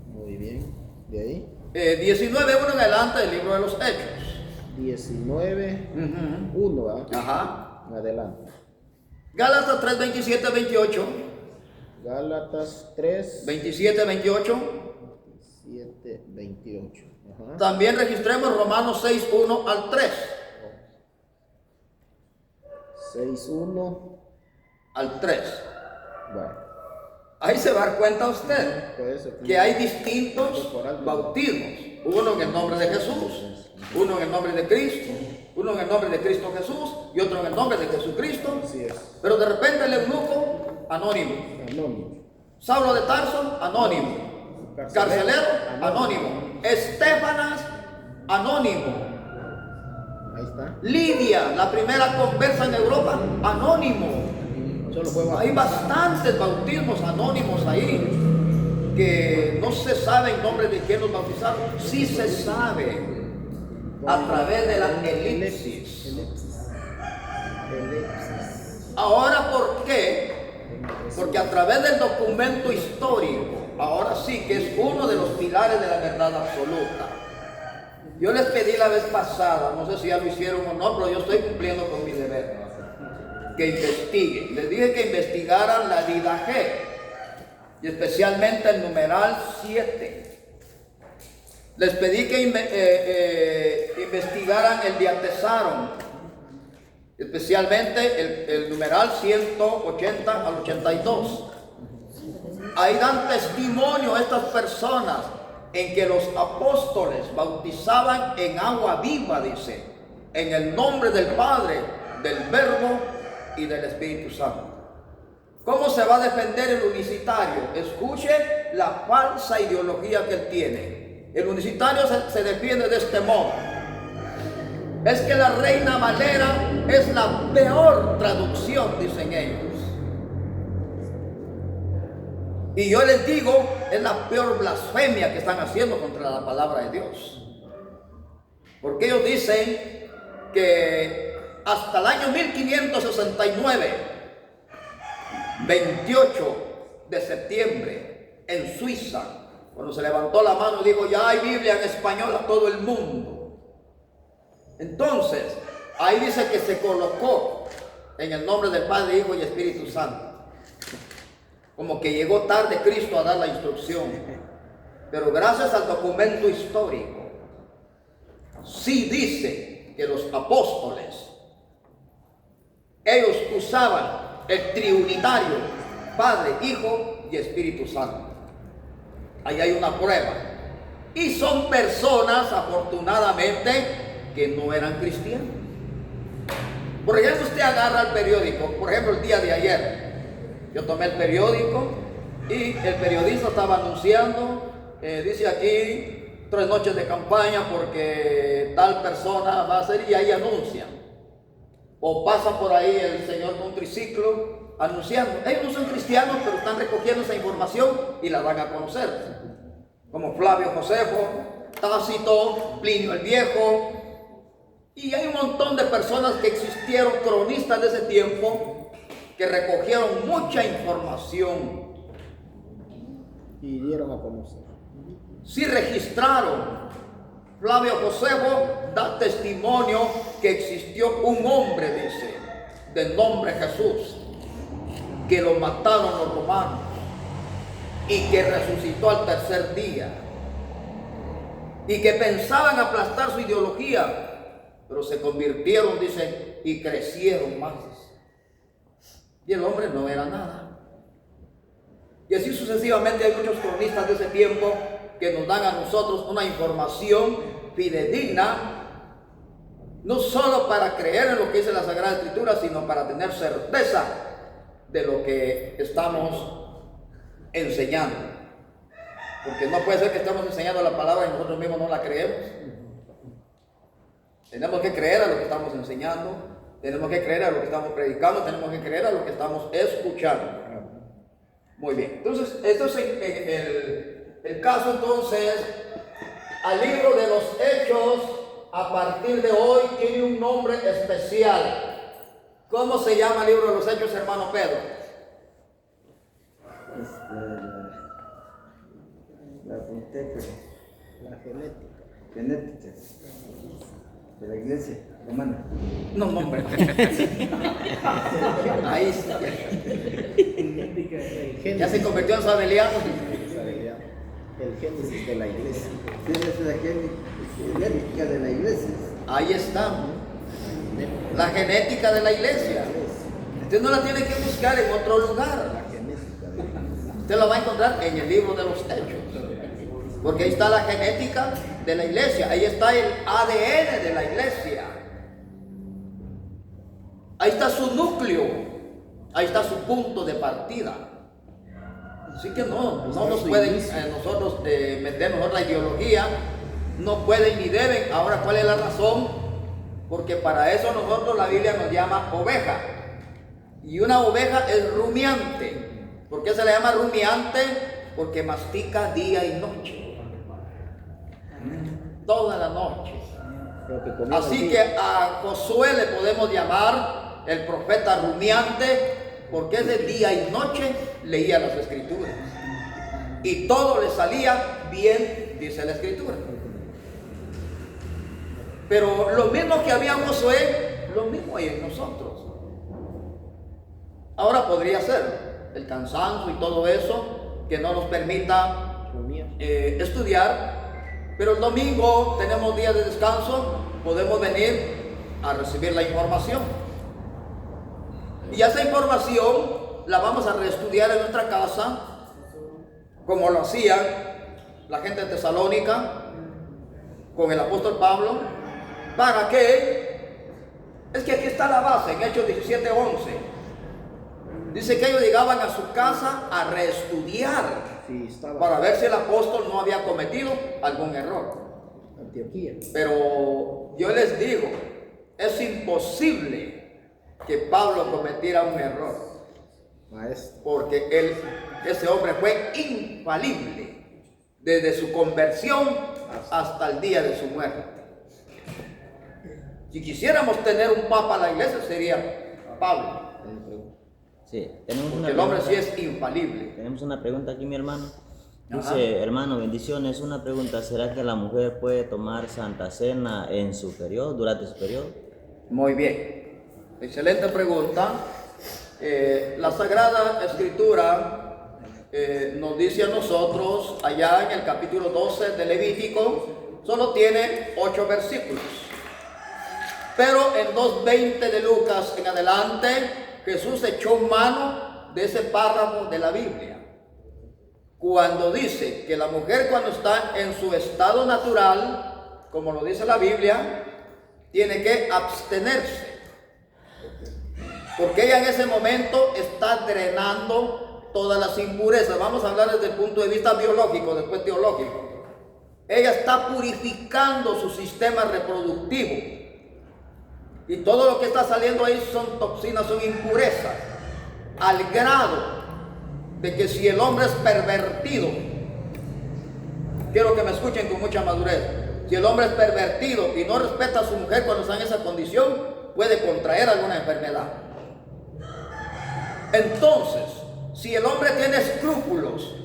Muy bien. De ahí. 19:1 en adelante del libro de los Hechos. 19. Ujú. 1. ¿ah? Ajá. Adelante. Gálatas 3, 27, 28. Gálatas 3. 27, 28. 7, 28. Ajá. También registremos Romanos 6, 1 al 3. 6, 1. Al 3. Bueno. Ahí se va a dar cuenta usted Por eso, que hay distintos bautismos. Uno en el nombre de Jesús, uno en el nombre de Cristo, uno en el nombre de Cristo Jesús y otro en el nombre de Jesucristo. Así es. Pero de repente el eunuco, anónimo. Anónimo. Saulo de Tarso, anónimo. Carcelero, anónimo. Estéfanas, anónimo. Ahí está. Lidia, la primera conversa en Europa, anónimo. Solo fue Hay bastantes bautismos anónimos ahí que no se sabe en nombre de quién los bautizaron. Sí se sabe a través de la elipsis. Elipsis. Ahora, ¿por qué? Porque a través del documento histórico, ahora sí que es uno de los pilares de la verdad absoluta. Yo les pedí la vez pasada, no sé si ya lo hicieron o no, pero yo estoy cumpliendo con mi deber, que investiguen. Les dije que investigaran la Didache, y especialmente el numeral 7. Les pedí que investigaran el Diatesaron, especialmente el numeral 180 al 82. Ahí dan testimonio a estas personas en que los apóstoles bautizaban en agua viva, dice, en el nombre del Padre, del Verbo y del Espíritu Santo. ¿Cómo se va a defender el unicitario? Escuche la falsa ideología que él tiene. El unicitario se defiende de este modo. Es que la Reina Valera es la peor traducción, dicen ellos. Y yo les digo, es la peor blasfemia que están haciendo contra la palabra de Dios. Porque ellos dicen que hasta el año 1569, 28 de septiembre, en Suiza, Cuando se levantó la mano y dijo, ya hay Biblia en español a todo el mundo. Entonces, ahí dice que se colocó en el nombre del Padre, Hijo y Espíritu Santo. Como que llegó tarde Cristo a dar la instrucción. Pero gracias al documento histórico, sí dice que los apóstoles, ellos usaban el trinitario, Padre, Hijo y Espíritu Santo. Ahí hay una prueba. Y son personas, afortunadamente, que no eran cristianos. Por ejemplo, usted agarra el periódico, por ejemplo, el día de ayer, yo tomé el periódico y el periodista estaba anunciando, dice aquí, 3 noches de campaña porque tal persona va a hacer, y ahí anuncian. O pasa por ahí el señor con un triciclo anunciando. Ellos no son cristianos, pero están recogiendo esa información y la dan a conocer. Como Flavio Josefo, Tácito, Plinio el Viejo. Y hay un montón de personas que existieron, cronistas de ese tiempo, que recogieron mucha información. Y dieron a conocer. Sí registraron. Flavio Josefo da testimonio que existió un hombre, dice, de nombre Jesús, que lo mataron los romanos y que resucitó al tercer día, y que pensaban aplastar su ideología, pero se convirtieron, dice, y crecieron más. Y el hombre no era nada. Y así sucesivamente hay muchos cronistas de ese tiempo que nos dan a nosotros una información fidedigna, no solo para creer en lo que dice la Sagrada Escritura, sino para tener certeza de lo que estamos enseñando. Porque no puede ser que estemos enseñando la palabra y nosotros mismos no la creemos. Tenemos que creer a lo que estamos enseñando, tenemos que creer a lo que estamos predicando, tenemos que creer a lo que estamos escuchando. Muy bien, entonces esto es el caso. Entonces, al libro de los Hechos, a partir de hoy, tiene un nombre especial. ¿Cómo se llama el libro de los Hechos, hermano Pedro? La apunté, pero La genética de la iglesia romana. No, hombre. Ahí sí. Ya se convirtió en sabeliano. El génesis de la iglesia. Esa es la genética de la iglesia. Ahí está. La genética de la iglesia. Usted no la tiene que buscar en otro lugar. Usted la va a encontrar en el libro de los Hechos. Porque ahí está la genética de la iglesia. Ahí está el ADN de la iglesia. Ahí está su núcleo. Ahí está su punto de partida. Así que no nos pueden nosotros meternos en otra ideología. No pueden ni deben. Ahora, ¿cuál es la razón? Porque para eso nosotros la Biblia nos llama oveja. Y una oveja es rumiante. ¿Por qué se le llama rumiante? Porque mastica día y noche. Toda la noche. Así que a Josué le podemos llamar el profeta rumiante, porque ese día y noche leía las escrituras. Y todo le salía bien, dice la escritura. Pero lo mismo que había en Josué, lo mismo hay en nosotros. Ahora podría ser el cansancio y todo eso que no nos permita estudiar, pero el domingo tenemos días de descanso, podemos venir a recibir la información. Y esa información la vamos a reestudiar en nuestra casa, como lo hacía la gente de Tesalónica con el apóstol Pablo. ¿Para qué? Es que aquí está la base, en Hechos 17:11. Dice que ellos llegaban a su casa a reestudiar para ver si el apóstol no había cometido algún error. Antioquía. Pero yo les digo, es imposible que Pablo cometiera un error. Maestro. Porque ese hombre fue infalible desde su conversión hasta el día de su muerte. Si quisiéramos tener un papa en la iglesia, sería Pablo. Sí, tenemos Porque una el hombre pregunta. sí es infalible. Tenemos una pregunta aquí, mi hermano. Dice, hermano, bendiciones. Una pregunta, ¿será que la mujer puede tomar Santa Cena en su periodo, durante su periodo? Muy bien. Excelente pregunta. La Sagrada Escritura nos dice a nosotros, allá en el capítulo 12 de Levítico, solo tiene 8 versículos. Pero en 2:20 de Lucas en adelante, Jesús echó mano de ese párrafo de la Biblia, cuando dice que la mujer, cuando está en su estado natural, como lo dice la Biblia, tiene que abstenerse, porque ella en ese momento está drenando todas las impurezas. Vamos a hablar desde el punto de vista biológico, después teológico. Ella está purificando su sistema reproductivo, y todo lo que está saliendo ahí son toxinas, son impurezas, al grado de que si el hombre es pervertido, quiero que me escuchen con mucha madurez, si el hombre es pervertido y no respeta a su mujer cuando está en esa condición, puede contraer alguna enfermedad. Entonces, si el hombre tiene escrúpulos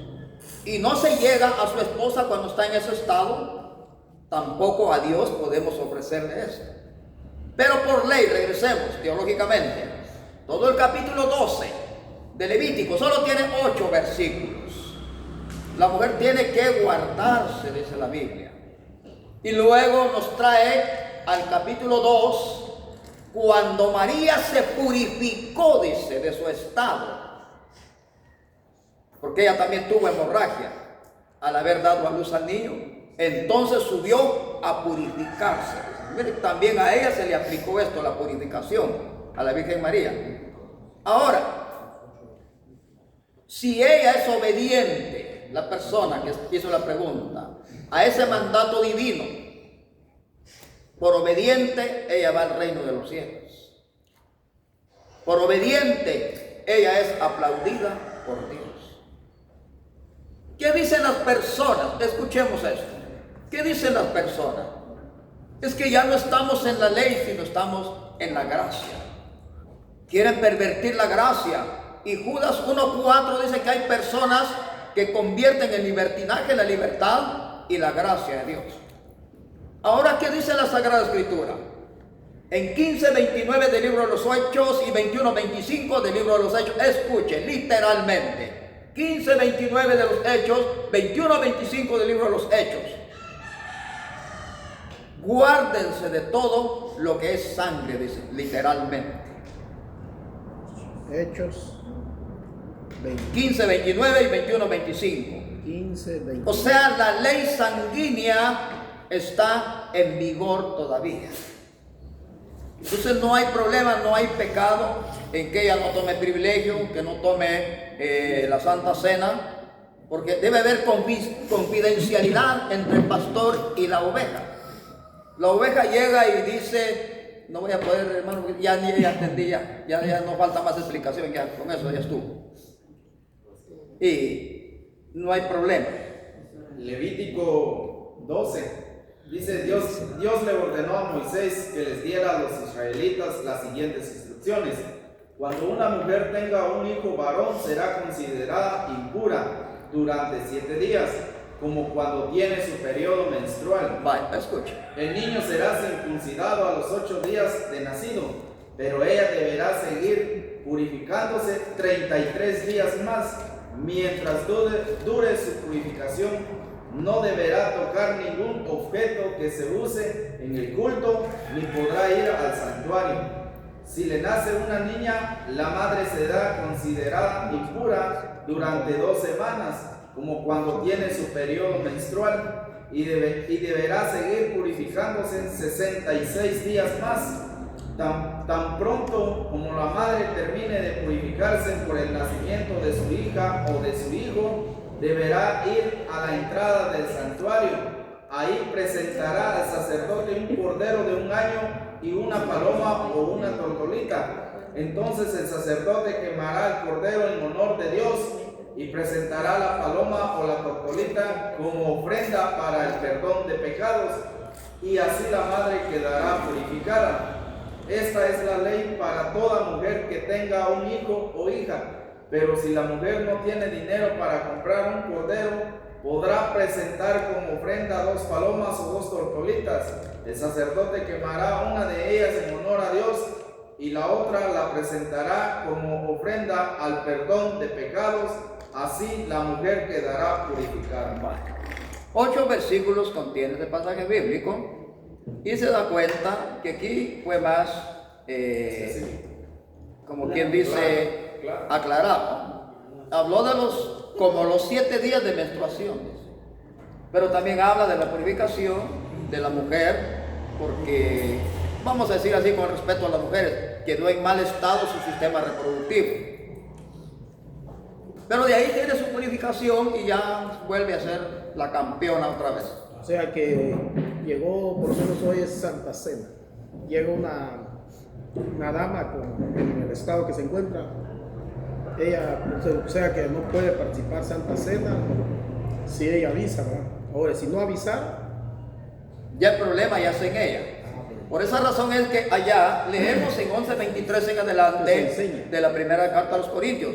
y no se llega a su esposa cuando está en ese estado, tampoco a Dios podemos ofrecerle eso. Pero por ley, regresemos teológicamente, todo el capítulo 12 de Levítico solo tiene 8 versículos. La mujer tiene que guardarse, dice la Biblia. Y luego nos trae al capítulo 2, cuando María se purificó, dice, de su estado, porque ella también tuvo hemorragia al haber dado a luz al niño. Entonces subió a purificarse. Mire, también a ella se le aplicó esto, la purificación, a la Virgen María. Ahora, si ella es obediente, la persona que hizo la pregunta, a ese mandato divino, por obediente, ella va al reino de los cielos. Por obediente, ella es aplaudida por Dios. ¿Qué dicen las personas? Escuchemos esto. ¿Qué dicen las personas? Es que ya no estamos en la ley, sino estamos en la gracia. Quieren pervertir la gracia. Y Judas 1:4 dice que hay personas que convierten el libertinaje en la libertad y la gracia de Dios. Ahora, ¿qué dice la Sagrada Escritura? En 15:29 del libro de los Hechos y 21:25 del libro de los Hechos, escuchen literalmente. 15:29 de los Hechos, 21:25 del libro de los Hechos. Guárdense de todo lo que es sangre, dice literalmente. Hechos 15:29 y 21:25. 15:20. O sea, la ley sanguínea está en vigor todavía. Entonces no hay problema, no hay pecado en que ella no tome privilegio, que no tome la Santa Cena, porque debe haber confidencialidad entre el pastor y la oveja. La oveja llega y dice, no voy a poder, hermano, ya entendí, ya no falta más explicación, ya con eso ya estuvo. Y no hay problema. Levítico 12 dice, Dios le ordenó a Moisés que les diera a los israelitas las siguientes instrucciones. Cuando una mujer tenga un hijo varón, será considerada impura durante 7 días, como cuando tiene su periodo menstrual. Vaya, escucha. El niño será circuncidado a los 8 días de nacido, pero ella deberá seguir purificándose 33 días más. Mientras dure su purificación, no deberá tocar ningún objeto que se use en el culto, ni podrá ir al santuario. Si le nace una niña, la madre será considerada impura durante 2 semanas, como cuando tiene su periodo menstrual, y deberá seguir purificándose 66 días más. Tan pronto como la madre termine de purificarse por el nacimiento de su hija o de su hijo, deberá ir a la entrada del santuario. Ahí presentará al sacerdote un cordero de 1 año y una paloma o una tortolita. Entonces el sacerdote quemará el cordero en honor de Dios y presentará la paloma o la tortolita como ofrenda para el perdón de pecados, y así la madre quedará purificada. Esta es la ley para toda mujer que tenga un hijo o hija. Pero si la mujer no tiene dinero para comprar un cordero, podrá presentar como ofrenda 2 palomas o 2 tortolitas. El sacerdote quemará una de ellas en honor a Dios y la otra la presentará como ofrenda al perdón de pecados. Así la mujer quedará purificada. 8 versículos contiene este pasaje bíblico y se da cuenta que aquí fue más, como quien dice, aclarado. Habló de como los 7 días de menstruación, pero también habla de la purificación de la mujer, porque vamos a decir así con respeto a las mujeres, quedó en mal estado su sistema reproductivo. Pero de ahí tiene su purificación y ya vuelve a ser la campeona otra vez. O sea que llegó, por lo menos hoy es Santa Cena. Llega una dama en el estado que se encuentra. Ella, o sea que no puede participar Santa Cena si ella avisa, ¿verdad? Ahora, si no avisar, ya el problema ya es en ella. Por esa razón es que allá leemos en 11:23 en adelante de la primera carta a los Corintios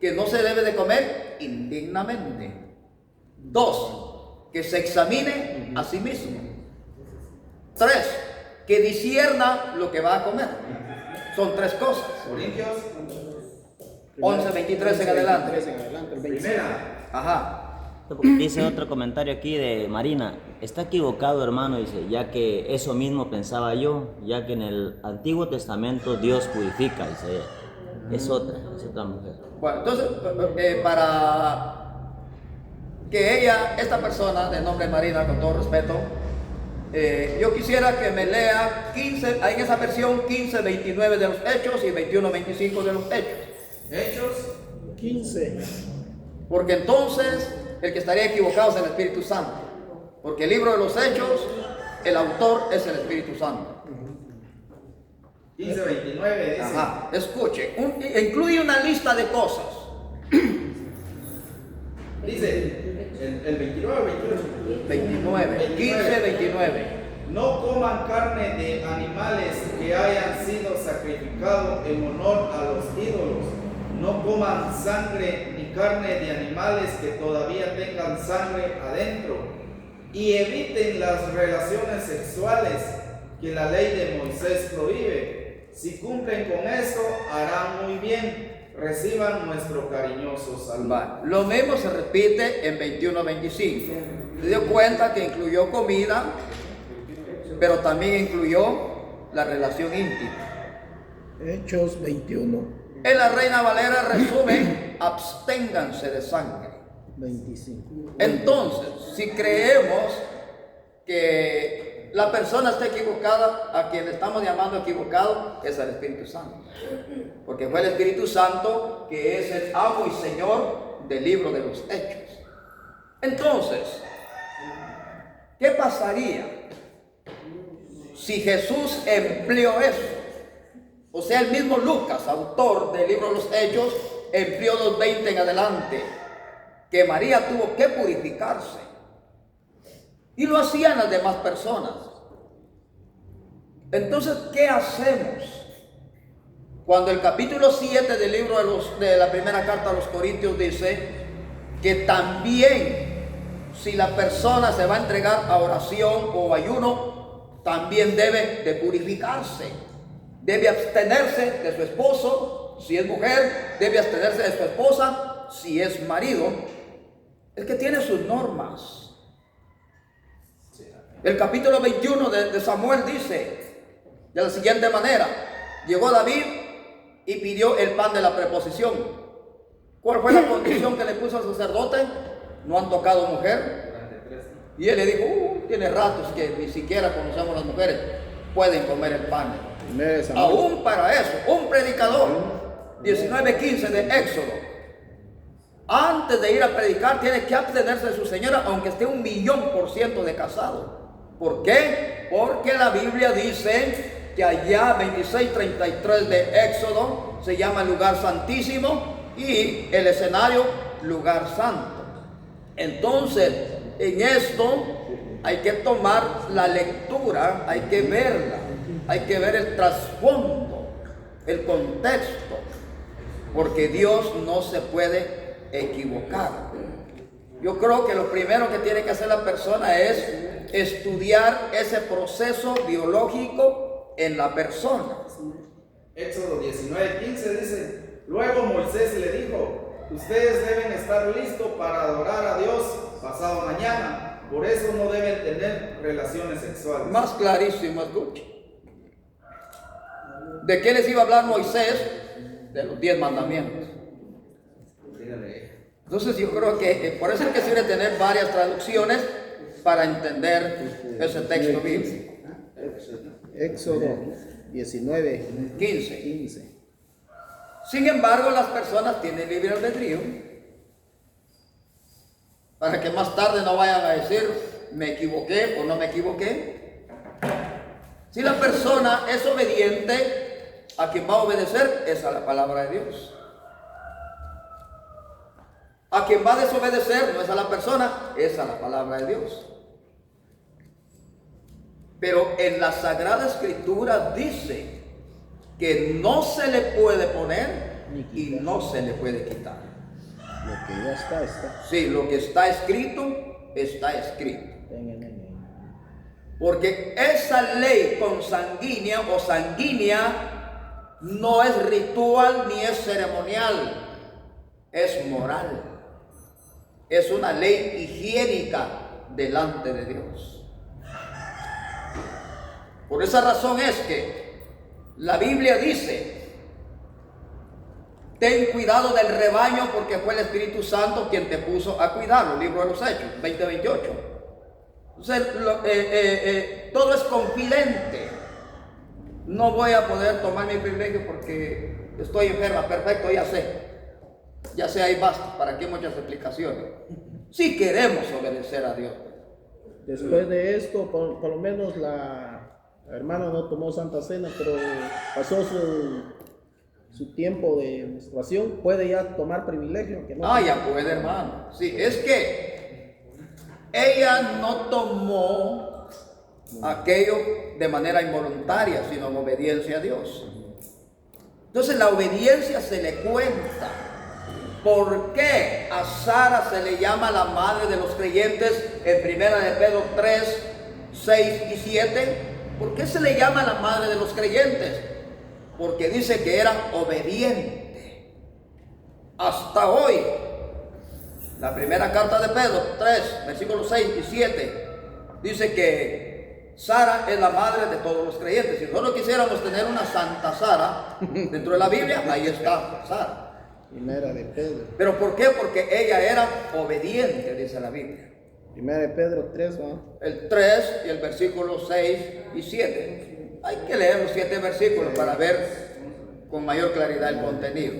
que no se debe de comer indignamente. 2, que se examine a sí mismo. 3, que discierna lo que va a comer. Son 3 cosas. Corintios 11:23 en adelante. el 25. primera. Ajá. Dice otro comentario aquí de Marina, está equivocado hermano, dice, ya que eso mismo pensaba yo, ya que en el Antiguo Testamento Dios purifica, dice ella. Es otra mujer. Bueno, entonces, para que esta persona de nombre Marina, con todo respeto, yo quisiera que me lea 15, en esa versión 15:29 de los Hechos y 21:25 de los Hechos. Hechos 15. Porque entonces el que estaría equivocado es el Espíritu Santo. Porque el libro de los Hechos, el autor es el Espíritu Santo. 15:29 dice. Ajá, escuche, incluye una lista de cosas. Dice el 29 o 28. 29, 15:29. No coman carne de animales que hayan sido sacrificados en honor a los ídolos. No coman sangre ni carne de animales que todavía tengan sangre adentro. Y eviten las relaciones sexuales que la ley de Moisés prohíbe. Si cumplen con esto, harán muy bien. Reciban nuestro cariñoso saludo. Lo mismo se repite en 21:25. Se dio cuenta que incluyó comida, pero también incluyó la relación íntima. Hechos 21, En la Reina Valera resume, absténganse de sangre. 25. Entonces, si creemos que la persona está equivocada, a quien estamos llamando equivocado es al Espíritu Santo. Porque fue el Espíritu Santo que es el amo y señor del libro de los Hechos. Entonces, ¿qué pasaría si Jesús empleó eso? O sea, el mismo Lucas, autor del libro de los Hechos, empleó 2:20 en adelante, que María tuvo que purificarse. Y lo hacían las demás personas. Entonces, ¿qué hacemos? Cuando el capítulo 7 del libro de la primera carta a los Corintios dice que también si la persona se va a entregar a oración o ayuno, también debe de purificarse. Debe abstenerse de su esposo, si es mujer, debe abstenerse de su esposa, si es marido. Es que tiene sus normas. El capítulo 21 de Samuel dice de la siguiente manera: llegó David y pidió el pan de la preposición. ¿Cuál fue la condición que le puso al sacerdote? No han tocado mujer. Y él le dijo, tiene ratos que ni siquiera conocemos las mujeres, pueden comer el pan. Aún para eso, un predicador, 19:15 de Éxodo, antes de ir a predicar tiene que abstenerse de su señora, aunque esté 1,000,000% de casado. ¿Por qué? Porque la Biblia dice que allá 26:33 de Éxodo se llama lugar santísimo y el escenario lugar santo. Entonces, en esto hay que tomar la lectura, hay que verla, hay que ver el trasfondo, el contexto, porque Dios no se puede equivocar. Yo creo que lo primero que tiene que hacer la persona es estudiar ese proceso biológico en la persona. Éxodo 19:15 dice: luego Moisés le dijo: ustedes deben estar listos para adorar a Dios pasado mañana, por eso no deben tener relaciones sexuales. Más clarísimo, escuche. ¿De qué les iba a hablar Moisés? De los 10 mandamientos. Entonces yo creo que por eso es que sirve tener varias traducciones para entender ese texto bíblico. Éxodo 19, 15. 15. Sin embargo, las personas tienen libre albedrío, para que más tarde no vayan a decir me equivoqué o no me equivoqué. Si la persona es obediente, a quien va a obedecer es a la palabra de Dios. A quien va a desobedecer no es a la persona, es a la palabra de Dios. Pero en la Sagrada Escritura dice que no se le puede poner y no se le puede quitar. Lo que ya está, está. Sí, lo que está escrito, está escrito. Porque esa ley consanguínea o sanguínea no es ritual ni es ceremonial, es moral. Es una ley higiénica delante de Dios. Por esa razón es que la Biblia dice: ten cuidado del rebaño porque fue el Espíritu Santo quien te puso a cuidarlo. Libro de los Hechos 20:28. Entonces, todo es confidente. No voy a poder tomar mi privilegio porque estoy enferma. Perfecto, ya sé. Ya sé, ahí basta. ¿Para qué muchas explicaciones? Si queremos obedecer a Dios. Después de esto, por lo menos la hermana no tomó Santa Cena, pero pasó su tiempo de menstruación, puede ya tomar privilegio. Aunque no Ya puede, hermano. Sí, es que ella no tomó aquello de manera involuntaria, sino en obediencia a Dios. Entonces la obediencia se le cuenta. ¿Por qué a Sara se le llama la madre de los creyentes en 1 de Pedro 3, 6 y 7? ¿Por qué se le llama la madre de los creyentes? Porque dice que era obediente. Hasta hoy, la primera carta de Pedro 3, versículos 6 y 7, dice que Sara es la madre de todos los creyentes. Si nosotros quisiéramos tener una Santa Sara dentro de la Biblia, ahí está Sara. Primera de Pedro. ¿Pero por qué? Porque ella era obediente, dice la Biblia. Primera de Pedro 3, ¿no? El 3 y el versículo 6 y 7. Hay que leer los 7 versículos para ver con mayor claridad el contenido.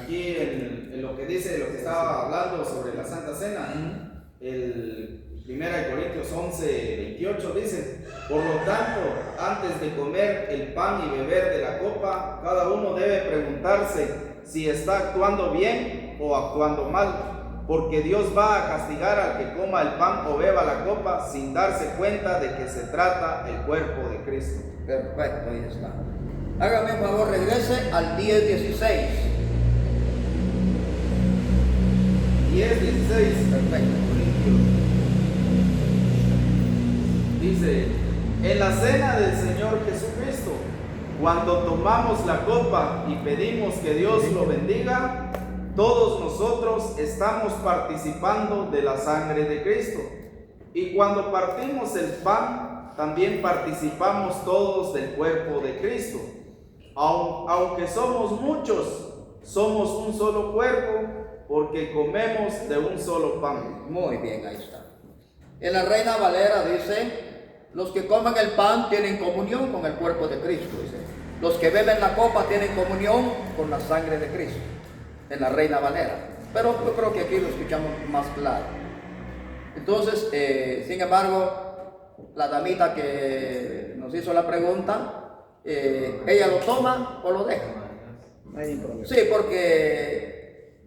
Aquí en lo que dice, lo que estaba hablando sobre la Santa Cena, el 1 Corintios 11:28 dice: por lo tanto, antes de comer el pan y beber de la copa, cada uno debe preguntarse si está actuando bien o actuando mal, porque Dios va a castigar al que coma el pan o beba la copa sin darse cuenta de que se trata el cuerpo de Cristo. Perfecto, ahí está. Hágame un favor, regrese al 10:16. 10:16. Perfecto. Dice: en la cena del Señor Jesucristo, cuando tomamos la copa y pedimos que Dios lo bendiga, todos nosotros estamos participando de la sangre de Cristo. Y cuando partimos el pan, también participamos todos del cuerpo de Cristo. Aunque somos muchos, somos un solo cuerpo, porque comemos de un solo pan. Muy bien, ahí está. En la Reina Valera dice: los que comen el pan tienen comunión con el cuerpo de Cristo, dice. Los que beben la copa tienen comunión con la sangre de Cristo. En la Reina Valera. Pero yo creo que aquí lo escuchamos más claro. Entonces, sin embargo, la damita que nos hizo la pregunta, ¿ella lo toma o lo deja? No hay problema. Sí, porque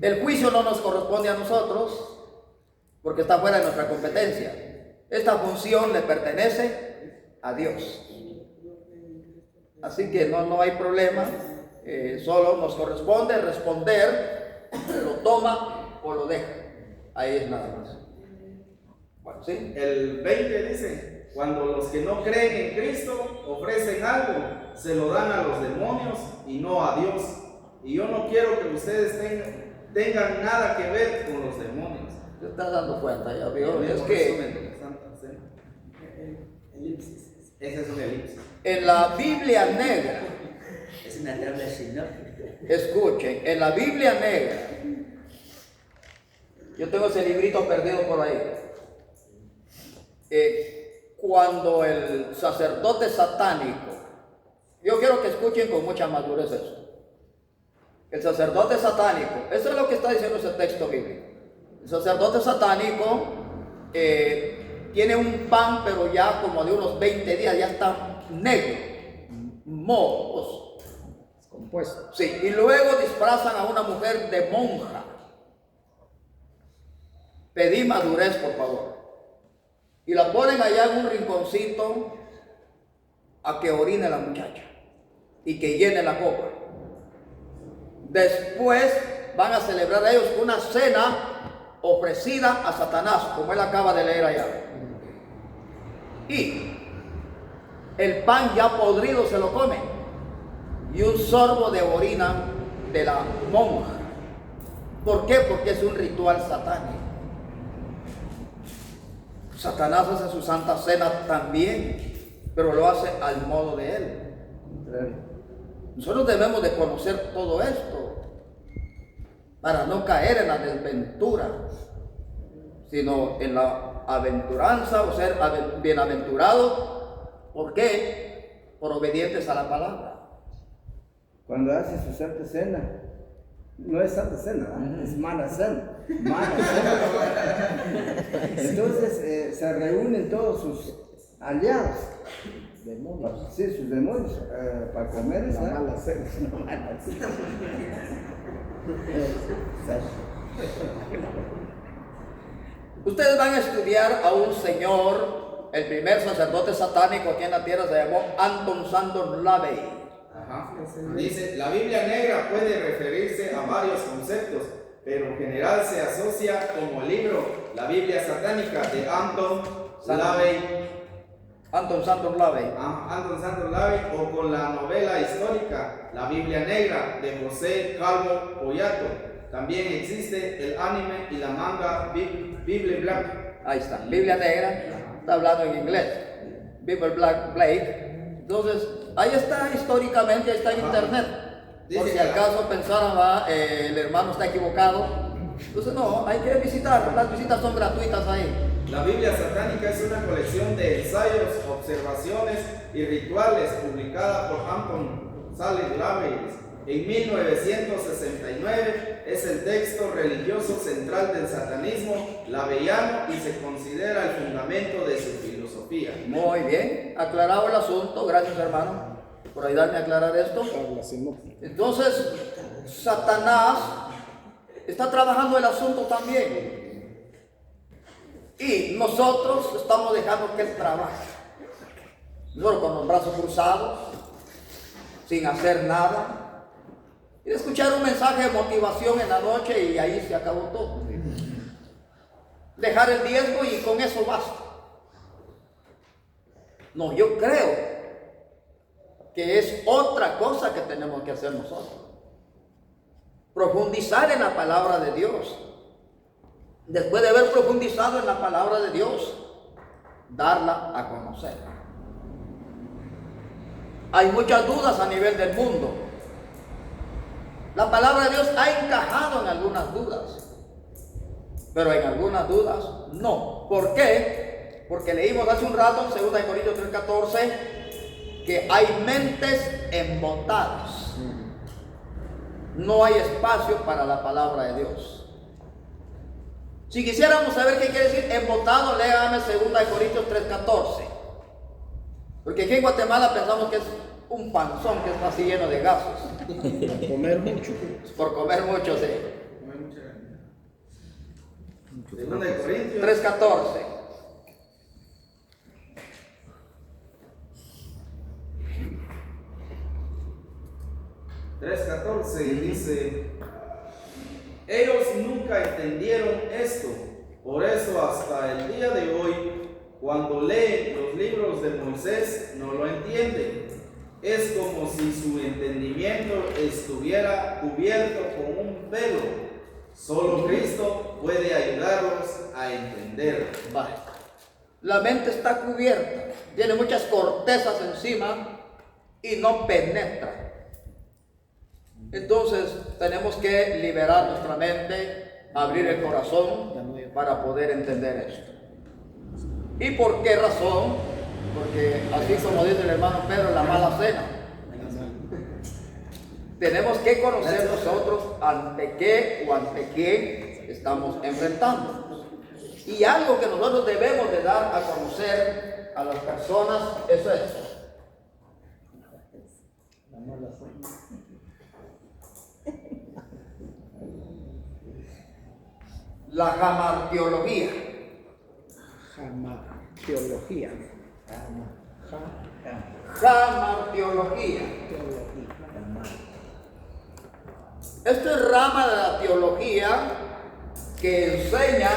el juicio no nos corresponde a nosotros, porque está fuera de nuestra competencia. Esta función le pertenece a Dios. Así que no hay problema, solo nos corresponde responder, lo toma o lo deja. Ahí es nada más. Bueno, sí. El 20 dice, cuando los que no creen en Cristo ofrecen algo, se lo dan a los demonios y no a Dios. Y yo no quiero que ustedes tengan nada que ver con los demonios. Te estás dando cuenta, ya veo. El Es mismo que resumen de la Santa Cena. Ese es un elipsis. en la Biblia negra, Es una tabla sinóptica. escuchen, en la Biblia negra, yo tengo ese librito perdido por ahí. Cuando el sacerdote satánico, yo quiero que escuchen con mucha madurez esto. El sacerdote satánico, eso es lo que está diciendo ese texto bíblico. El sacerdote satánico tiene un pan, pero ya como de unos 20 días, ya está negro, mojos. Compuesto. Sí, y luego disfrazan a una mujer de monja. Pedí madurez, por favor. Y la ponen allá en un rinconcito a que orine la muchacha y que llene la copa. Después van a celebrar ellos una cena ofrecida a Satanás, como él acaba de leer allá. Y el pan ya podrido se lo comen y un sorbo de orina de la monja. ¿Por qué? Porque es un ritual satánico. Satanás hace su santa cena también, pero lo hace al modo de él. Nosotros debemos de conocer todo esto para no caer en la desventura, sino en la aventuranza o ser bienaventurado. ¿Por qué? Por obedientes a la palabra. Cuando hace su Santa Cena, no es Santa Cena, ¿eh? Es Mala Cena. Mala Cena. Entonces se reúnen todos sus aliados. Demonios. Sí, sus demonios, para comer La esa mala cena. mala cena. Ustedes van a estudiar a un señor, el primer sacerdote satánico aquí en la tierra se llamó Anton Sandor Lavey. Ajá. Dice, la Biblia negra puede referirse a varios conceptos, pero en general se asocia como libro la Biblia satánica de Anton Lavey. Anton Sandor Lavey. Anton Sandor Lavey, o con la novela histórica La Biblia Negra de José Calvo Pollato. También existe el anime y la manga Bible Black. Ahí está, Biblia negra, está hablando en inglés. Bible Black Blake. Entonces, ahí está históricamente, ahí está en internet. Por si acaso pensaran, el hermano está equivocado. Entonces no, hay que visitar, las visitas son gratuitas ahí. La Biblia satánica es una colección de ensayos, observaciones y rituales publicada por Anton Sandor Lavey en 1969. Es el texto religioso central del satanismo laveyano y se considera el fundamento de su filosofía. Muy bien, aclarado el asunto, gracias hermano por ayudarme a aclarar esto. Tabla sinóptica. Entonces, Satanás está trabajando el asunto también. Y nosotros estamos dejando que él trabaje. Nosotros con los brazos cruzados, sin hacer nada. Y escuchar un mensaje de motivación en la noche y ahí se acabó todo. Dejar el diezmo y con eso basta. No, yo creo que es otra cosa que tenemos que hacer nosotros. Profundizar en la palabra de Dios. Después de haber profundizado en la palabra de Dios, darla a conocer. Hay muchas dudas a nivel del mundo. La palabra de Dios ha encajado en algunas dudas, pero en algunas dudas no. ¿Por qué? Porque leímos hace un rato en 2 Corintios 3:14 que hay mentes embotadas. No hay espacio para la palabra de Dios. Si quisiéramos saber qué quiere decir embotado, léame 2 Corintios 3:14. Porque aquí en Guatemala pensamos que es un panzón que está así lleno de gases. Comer mucho. Por comer mucho, sí. 2 Corintios 3:14. dice, ellos nunca entendieron esto. Por eso hasta el día de hoy, cuando leen los libros de Moisés, no lo entienden. Es como si su entendimiento estuviera cubierto con un velo. Solo Cristo puede ayudarlos a entender. Vale. La mente está cubierta, tiene muchas cortezas encima y no penetra. Entonces tenemos que liberar nuestra mente, abrir el corazón para poder entender esto. ¿Y por qué razón? Porque así como dice el hermano Pedro en la mala cena, tenemos que conocer nosotros ante qué o ante quién estamos enfrentando. Y algo que nosotros debemos de dar a conocer a las personas es esto. La jamartiología. Teología. Jamartiología. Esta es rama de la teología que enseña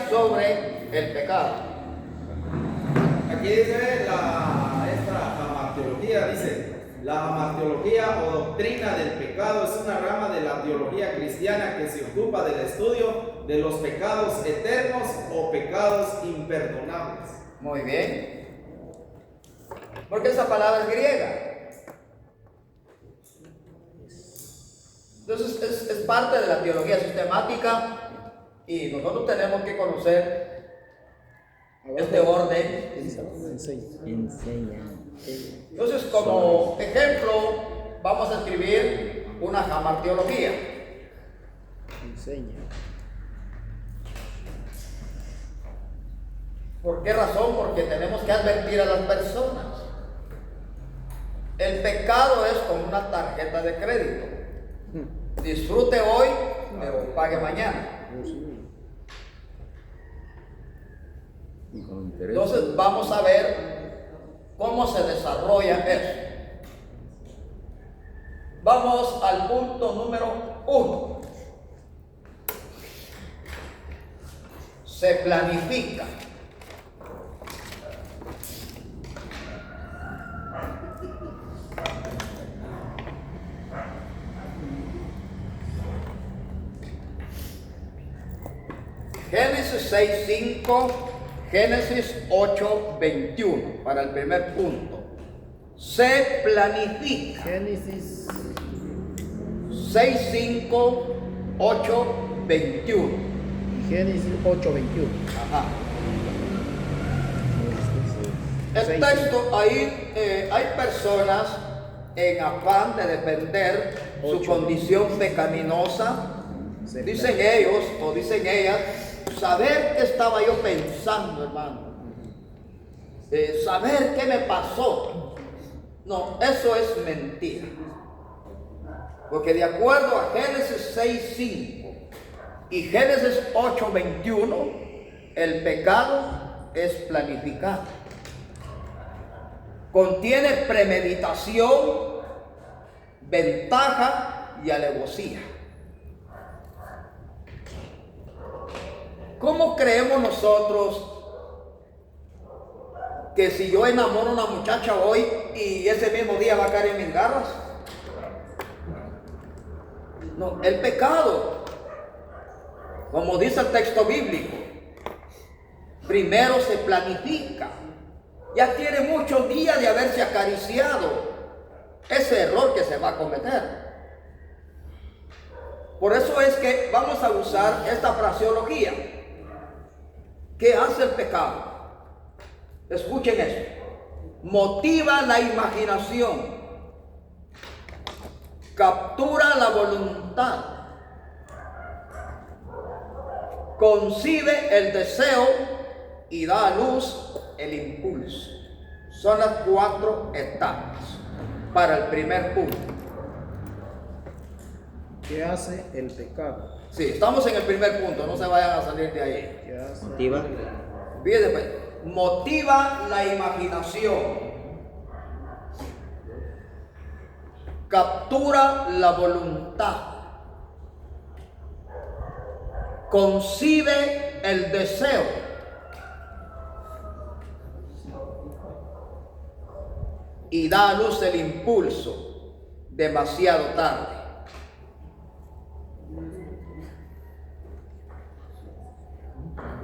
sobre el pecado. Aquí dice esta jamartiología, dice, la jamartiología o doctrina del pecado es una rama de la teología cristiana que se ocupa del estudio de los pecados eternos o pecados imperdonables. Muy bien. Porque esa palabra es griega. Entonces es parte de la teología sistemática y nosotros tenemos que conocer este orden. Enseña. Entonces, como ejemplo, vamos a escribir una jamartiología. Enseña. ¿Por qué razón? Porque tenemos que advertir a las personas. El pecado es como una tarjeta de crédito. Disfrute hoy, pero pague mañana. Entonces vamos a ver cómo se desarrolla eso. Vamos al punto número 1. Se planifica. Génesis 6:5, Génesis 8:21 para el primer punto. Se planifica. Génesis 6:5, 8:21. y Génesis 8:21. Ajá. El texto ahí hay personas en afán de defender su condición pecaminosa. Dicen ellos o dicen ellas, saber qué estaba yo pensando, hermano. Saber qué me pasó. No, eso es mentira. Porque de acuerdo a Génesis 6:5 y Génesis 8:21, el pecado es planificado. Contiene premeditación, ventaja y alevosía. ¿Cómo creemos nosotros que si yo enamoro a una muchacha hoy y ese mismo día va a caer en mis garras? No, el pecado, como dice el texto bíblico, primero se planifica. Ya tiene muchos días de haberse acariciado ese error que se va a cometer. Por eso es que vamos a usar esta fraseología. ¿Qué hace el pecado? Escuchen esto. Motiva la imaginación, captura la voluntad, concibe el deseo y da a luz el impulso. Son las 4 etapas para el primer punto. ¿Qué hace el pecado? Sí, estamos en el primer punto, no se vayan a salir de ahí. Ya se- Motiva. Fíjense, pues, motiva la imaginación, captura la voluntad, concibe el deseo, y da a luz el impulso demasiado tarde.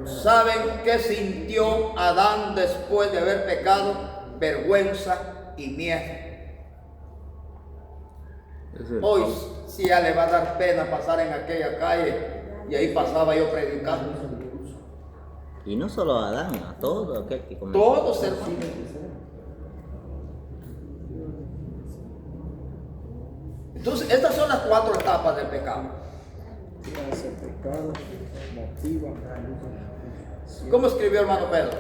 ¿Saben qué sintió Adán después de haber pecado? Vergüenza y miedo. Hoy sí ya le va a dar pena pasar en aquella calle, y ahí pasaba yo predicando. Y no solo a Adán, a todo aquel que cometió. Todos, hermanos. Entonces, estas son las 4 etapas del pecado. Ya hace pecado, motiva. ¿Cómo escribió hermano Pedro?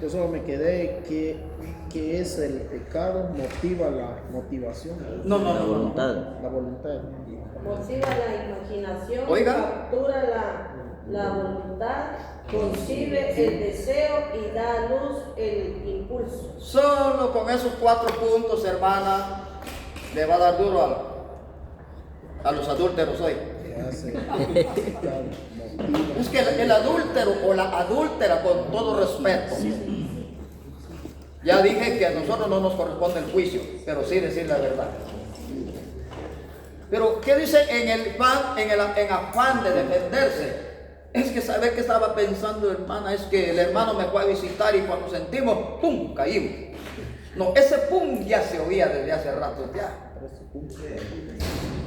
Yo solo me quedé que es el pecado, motiva la motivación, No. La voluntad. la voluntad. Motiva la imaginación, Oiga. captura la voluntad, concibe el deseo y da a luz el impulso. Solo con esos 4 puntos, hermana, le va a dar duro a los adúlteros hoy. Que hace pecado, motiva. Es que el adúltero o la adúltera, con todo respeto, ya dije que a nosotros no nos corresponde el juicio, pero sí decir la verdad. Pero, ¿qué dice en afán de defenderse? Es que saber que estaba pensando, hermana, es que el hermano me fue a visitar y cuando sentimos, ¡pum!, caímos. No, ese pum ya se oía desde hace rato ya.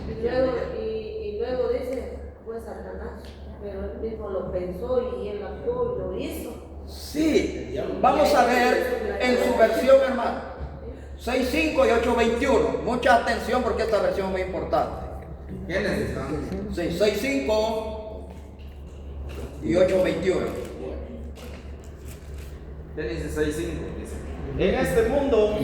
Y luego dice, fue Satanás, pero él mismo lo pensó y él actuó y lo hizo. Sí, vamos a ver en su versión, hermano, 6.5 y 8.21. Mucha atención porque esta versión es muy importante. ¿Quiénes están? Sí, 6.5 y 8.21. Génesis 6:5 dice: En este mundo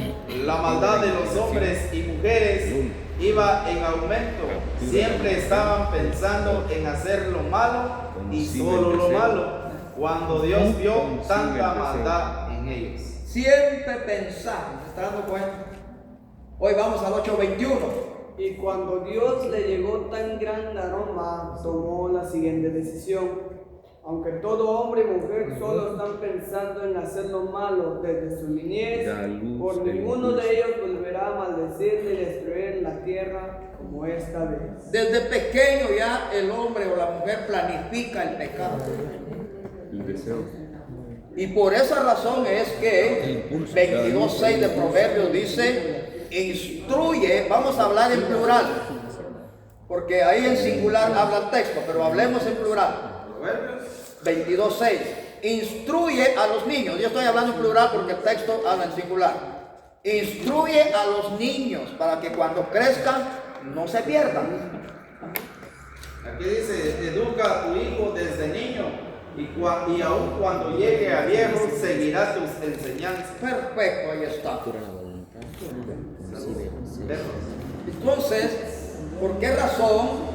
la maldad de los hombres y mujeres iba en aumento. Siempre estaban pensando en hacer lo malo y solo lo malo, cuando Dios vio tanta maldad en ellos. Siempre pensamos, ¿se está dando cuenta? Hoy vamos al 8.21. Y cuando Dios le llegó tan gran aroma, tomó la siguiente decisión. Aunque todo hombre y mujer solo están pensando en hacer lo malo desde su niñez, por ninguno de ellos volverá a maldecir ni destruir la tierra como esta vez. Desde pequeño ya el hombre o la mujer planifica el pecado. Y por esa razón es que 22.6 de Proverbios dice, instruye, vamos a hablar en plural, porque ahí en singular habla el texto, pero hablemos en plural. 22.6, instruye a los niños. Yo estoy hablando en plural porque el texto habla en singular. Instruye a los niños para que cuando crezcan no se pierdan. Aquí dice: educa a tu hijo desde niño, y aun cuando llegue a viejo seguirá tus enseñanzas. Perfecto, ahí está. Captura la voluntad, concibe el deseo. Entonces, ¿por qué razón?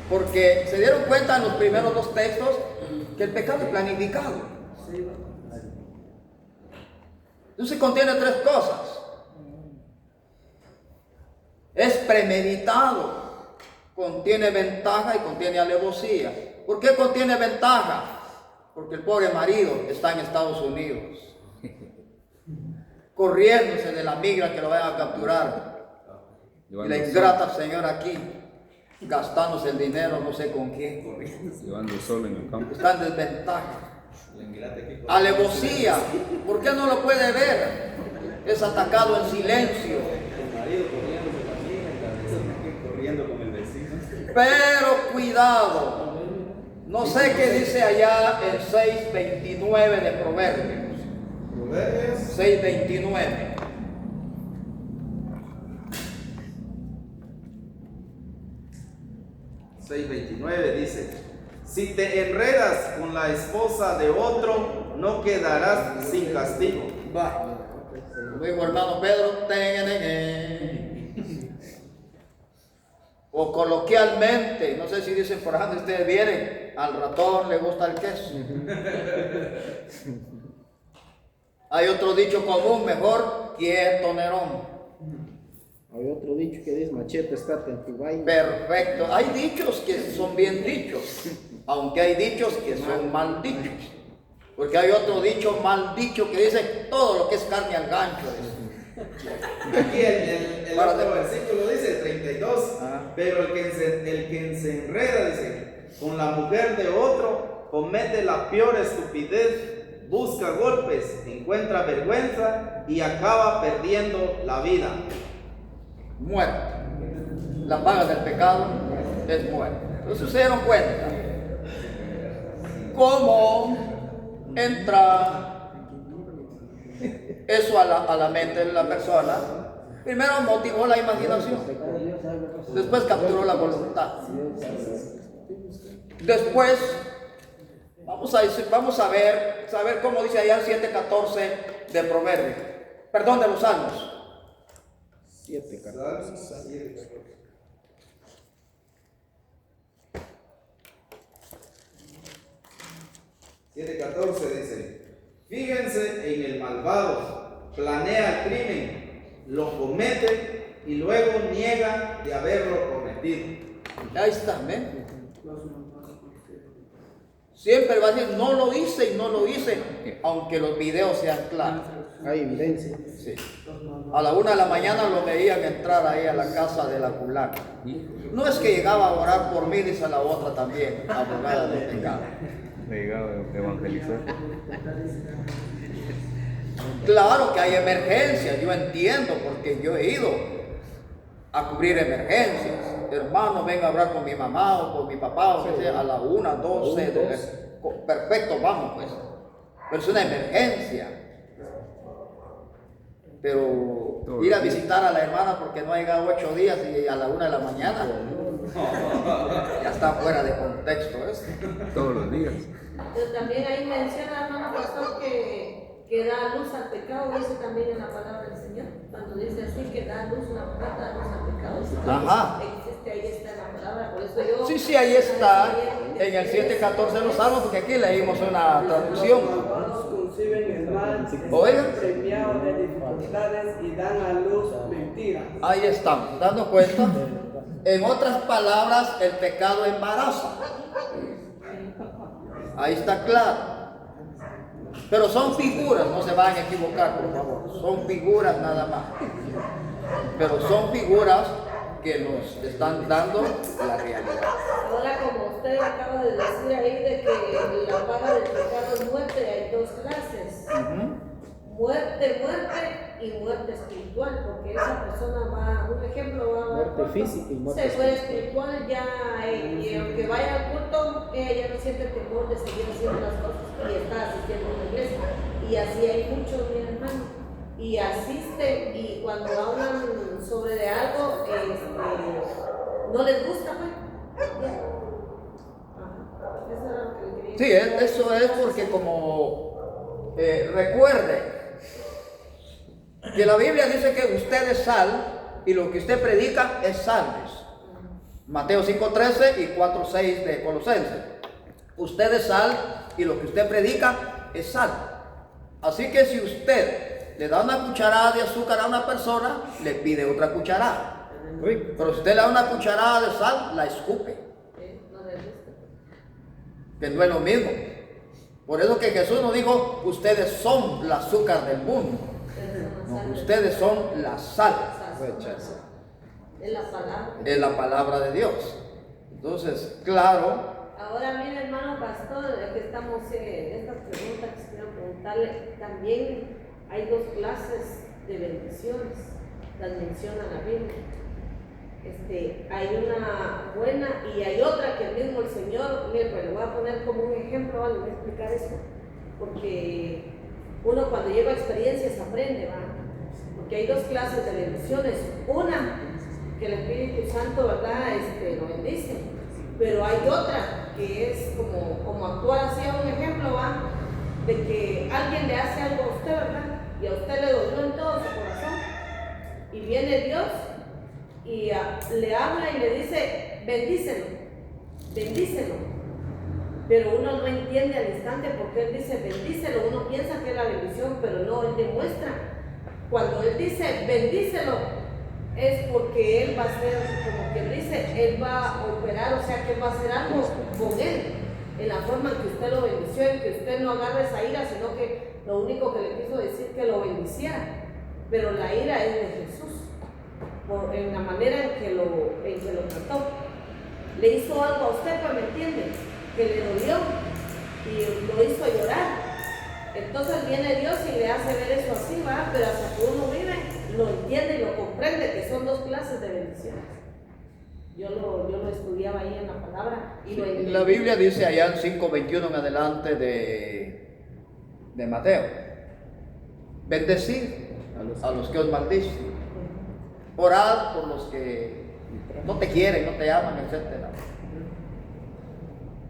Porque se dieron cuenta en los primeros 2 textos que el pecado es planificado. Entonces contiene 3 cosas. Es premeditado, contiene ventaja y contiene alevosía. ¿Por qué contiene ventaja? Porque el pobre marido está en Estados Unidos, corriéndose de la migra que lo vayan a capturar. Y la ingrata señora aquí, gastándose el dinero no sé con quién. Llevando sol en el campo. Está en desventaja. Alevosía, ¿por qué no lo puede ver? Es atacado en silencio. El marido corriendo con la hija y la vecina aquí corriendo con el vecino. Pero cuidado, no sé qué dice allá el 6.29 de Proverbios. Proverbios 6.29. dice: si te enredas con la esposa de otro, no quedarás sin castigo. Va. Luego hermano Pedro. O coloquialmente, no sé si dicen por ejemplo, ustedes vienen, al ratón le gusta el queso. Hay otro dicho común, mejor quieto Nerón. Hay otro dicho que dice, machete, estate en tu vaina. Perfecto. Hay dichos que son bien dichos, aunque hay dichos que son mal dichos. Porque hay otro dicho mal dicho que dice todo lo que es carne al gancho. Aquí el otro versículo dice, el 32, pero el que se enreda, dice, con la mujer de otro, comete la peor estupidez, busca golpes, encuentra vergüenza y acaba perdiendo la vida. Muerte. La paga del pecado es muerte. Entonces se dieron cuenta cómo entra eso a la mente de la persona. Primero motivó la imaginación, después capturó la voluntad. Después vamos a ver cómo dice allá el 7:14 de Proverbios, perdón, de los Salmos. 7:14. 7:14 dice, fíjense en el malvado, planea el crimen, lo comete y luego niega de haberlo cometido. Ahí está, ¿ven? Siempre va a decir, no lo hice y no lo hice, aunque los videos sean claros. Hay evidencia. Sí. A la 1 de la mañana lo veían entrar ahí a la casa de la fulana. No es que llegaba a orar por mí, dice la otra también, abogada de pecado. Llegaba a evangelizar. Claro que hay emergencias, yo entiendo, porque yo he ido a cubrir emergencias. Hermano, venga a hablar con mi mamá o con mi papá, o sea, a la 1, 12, perfecto, vamos pues. Pero es una emergencia. Pero ir a visitar a la hermana porque no ha llegado 8 días y a la 1 de la mañana, ya está fuera de contexto esto. Todos los días. Pero también ahí menciona, hermano pastor, que da luz al pecado, dice también en la palabra del Señor. Cuando dice así, que da luz, una puerta, da luz al pecado. Ajá. Existe, ahí está en la palabra, por eso yo... Sí, ahí está, en el 7:14 de los Salmos, porque aquí leímos una traducción. Conciben el mal, Oiga. están premiados de dificultades y dan a luz mentiras. Ahí estamos, dando cuenta. En otras palabras, el pecado embaraza. Ahí está claro. Pero son figuras, no se van a equivocar, por favor. Son figuras nada más. Pero son figuras que nos están dando la realidad. Ahora, como usted acaba de decir ahí de que la paga del pecado es muerte, hay dos clases. Muerte y muerte espiritual, porque esa persona va, un ejemplo, va a Muerte física y muerte se fue espiritual ya, y aunque vaya al culto, ella no siente temor de seguir haciendo las cosas y está asistiendo a la iglesia. Y así hay muchos, mi hermano, y asisten, y cuando hablan sobre de algo, no les gusta, pues. Eso era lo que quería. Sí, eso es porque como recuerde que la Biblia dice que usted es sal y lo que usted predica es sal. Mateo 5:13 y 4:6 de Colosenses. Usted es sal y lo que usted predica es sal. Así que si usted le da una cucharada de azúcar a una persona, le pide otra cucharada. Pero si usted le da una cucharada de sal, la escupe. Que no es lo mismo. Por eso que Jesús nos dijo, ustedes son el azúcar del mundo. No, ustedes son la sal. Es la palabra. Es la palabra de Dios. Entonces, claro. Ahora, mire, hermano pastor, que estamos en estas preguntas que quiero preguntarle, también hay dos clases de bendiciones, las menciona la Biblia. Hay una buena y hay otra que el mismo el Señor, mire, pues le voy a poner como un ejemplo, ¿vale? Voy a explicar esto, porque uno cuando lleva experiencias aprende, ¿va? Porque hay dos clases de bendiciones, una que el Espíritu Santo, ¿verdad? Lo bendice, pero hay otra que es como actuar así, un ejemplo, ¿va? De que alguien le hace algo a usted, ¿verdad? Y a usted le dolió en todo su corazón, y viene Dios y le habla y le dice, bendícelo, bendícelo. Pero uno no entiende al instante porque él dice, bendícelo. Uno piensa que es la bendición, pero no, él demuestra. Cuando él dice, bendícelo, es porque él va a hacer, como quien dice, él va a operar, o sea que él va a hacer algo con él, en la forma en que usted lo bendició, en que usted no agarre esa ira, sino que lo único que le quiso decir que lo bendiciera. Pero la ira es de Jesús, en la manera en que lo trató. Le hizo algo a usted, pues me entiende, que le dolió y lo hizo llorar. Entonces viene Dios y le hace ver eso así, ¿va? Pero hasta que uno vive, lo entiende y lo comprende, que son dos clases de bendiciones. Yo lo estudiaba ahí en la palabra y lo entendí. La Biblia dice allá en 5:21 en adelante de Mateo, bendecid a los que os maldicen, orad por los que no te quieren, no te aman, etc.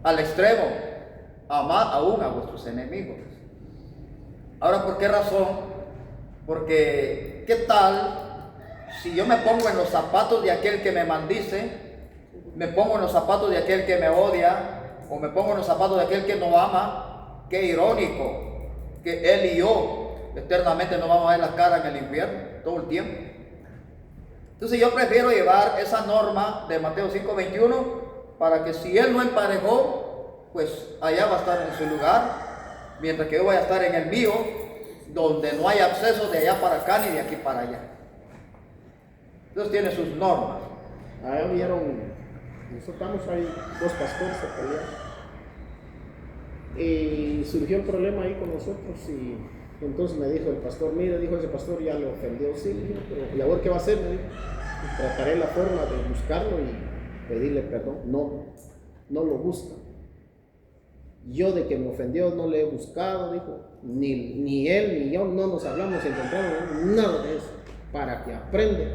Al extremo, amad aún a vuestros enemigos. Ahora, ¿por qué razón? Porque, ¿qué tal si yo me pongo en los zapatos de aquel que me maldice, me pongo en los zapatos de aquel que me odia, o me pongo en los zapatos de aquel que no ama? Qué irónico que él y yo eternamente nos vamos a ver las caras en el infierno todo el tiempo. Entonces yo prefiero llevar esa norma de Mateo 5:21 para que si él no emparejó, pues allá va a estar en su lugar, mientras que yo voy a estar en el mío, donde no hay acceso de allá para acá ni de aquí para allá. Entonces tiene sus normas. Allá vieron, nosotros estamos ahí, dos pastores allá, y surgió el problema ahí con nosotros y entonces me dijo el pastor, mire, dijo ese pastor, ya lo ofendió, sí, dijo, pero ¿y ahora qué va a hacer? Me dijo, trataré la forma de buscarlo y pedirle perdón. No lo busca. Yo de que me ofendió no le he buscado, dijo, ni él ni yo no nos hablamos, encontramos nada de eso, para que aprenda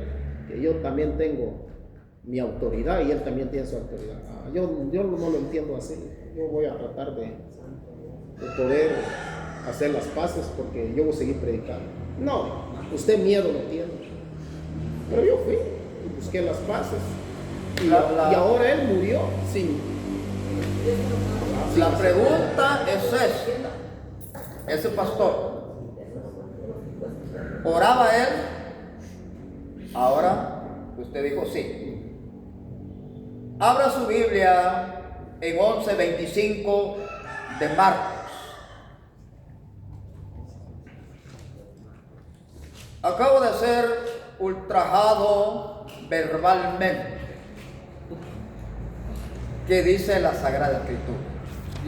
que yo también tengo mi autoridad y él también tiene su autoridad. Yo no lo entiendo así. Yo voy a tratar de poder hacer las paces porque yo voy a seguir predicando. No, usted miedo no tiene. Pero yo fui y busqué las paces y ahora él murió sin... La pregunta es esta. Ese pastor, ¿oraba él? Ahora usted dijo sí. Abra su Biblia en 11:25 de Marcos. Acabo de ser ultrajado verbalmente. ¿Qué dice la Sagrada Escritura?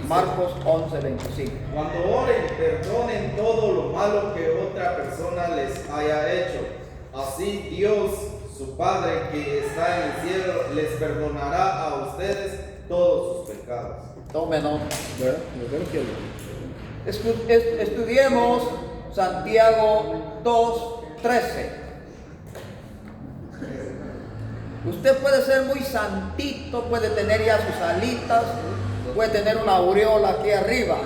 Marcos 11:25. Cuando oren, perdonen todo lo malo que otra persona les haya hecho. Así Dios, su Padre que está en el cielo, les perdonará a ustedes todos sus pecados. Tome nota. Estudiemos Santiago 2:13. Usted puede ser muy santito, puede tener ya sus alitas, puede tener una aureola aquí arriba,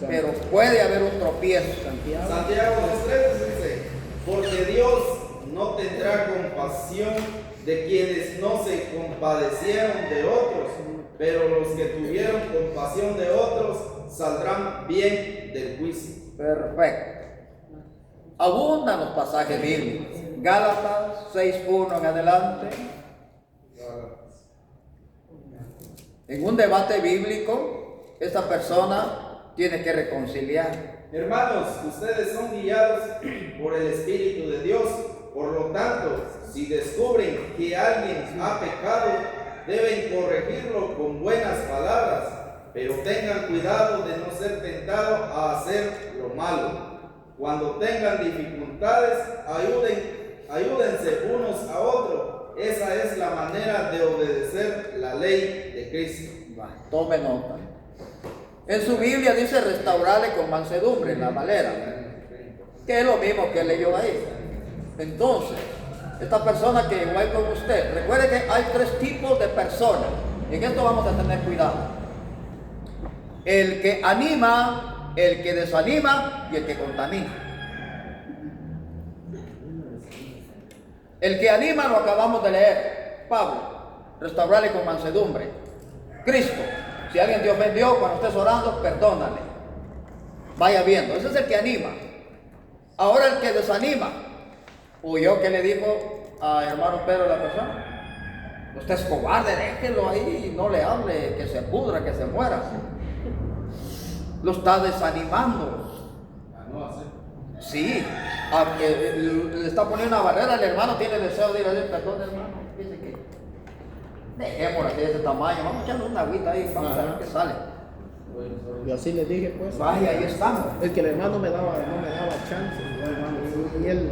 pero puede haber un tropiezo. Santiago 2:13 dice, porque Dios no tendrá compasión de quienes no se compadecieron de otros, pero los que tuvieron compasión de otros saldrán bien del juicio. Perfecto. Abundan los pasajes bíblicos. Gálatas 6:1 en adelante. En un debate bíblico, esta persona tiene que reconciliar. Hermanos, ustedes son guiados por el Espíritu de Dios. Por lo tanto, si descubren que alguien ha pecado, deben corregirlo con buenas palabras, pero tengan cuidado de no ser tentados a hacer lo malo. Cuando tengan dificultades, ayúdense unos a otros. Esa es la manera de obedecer la ley de Cristo. Tome nota. En su Biblia dice restaurarle con mansedumbre, la Valera, que es lo mismo que leyó ahí. Entonces, esta persona que igual con usted, recuerde que hay tres tipos de personas. En esto vamos a tener cuidado. El que anima, el que desanima y el que contamina. El que anima lo acabamos de leer, Pablo, restaurarle con mansedumbre. Cristo, si alguien te ofendió cuando estés orando, perdónale. Vaya viendo, ese es el que anima. Ahora el que desanima, ¿oyó que le dijo a hermano Pedro la persona? Usted es cobarde, déjelo ahí, no le hable, que se pudra, que se muera. Lo está desanimando. Sí, le está poniendo una barrera, el hermano tiene deseo de ir a decir, perdón hermano, dice que dejémoslo así de ese tamaño, vamos a echarle una agüita ahí, vamos a ver qué sale. Y así le dije, pues. Vaya, ahí estamos. El que el hermano no me daba chance, y él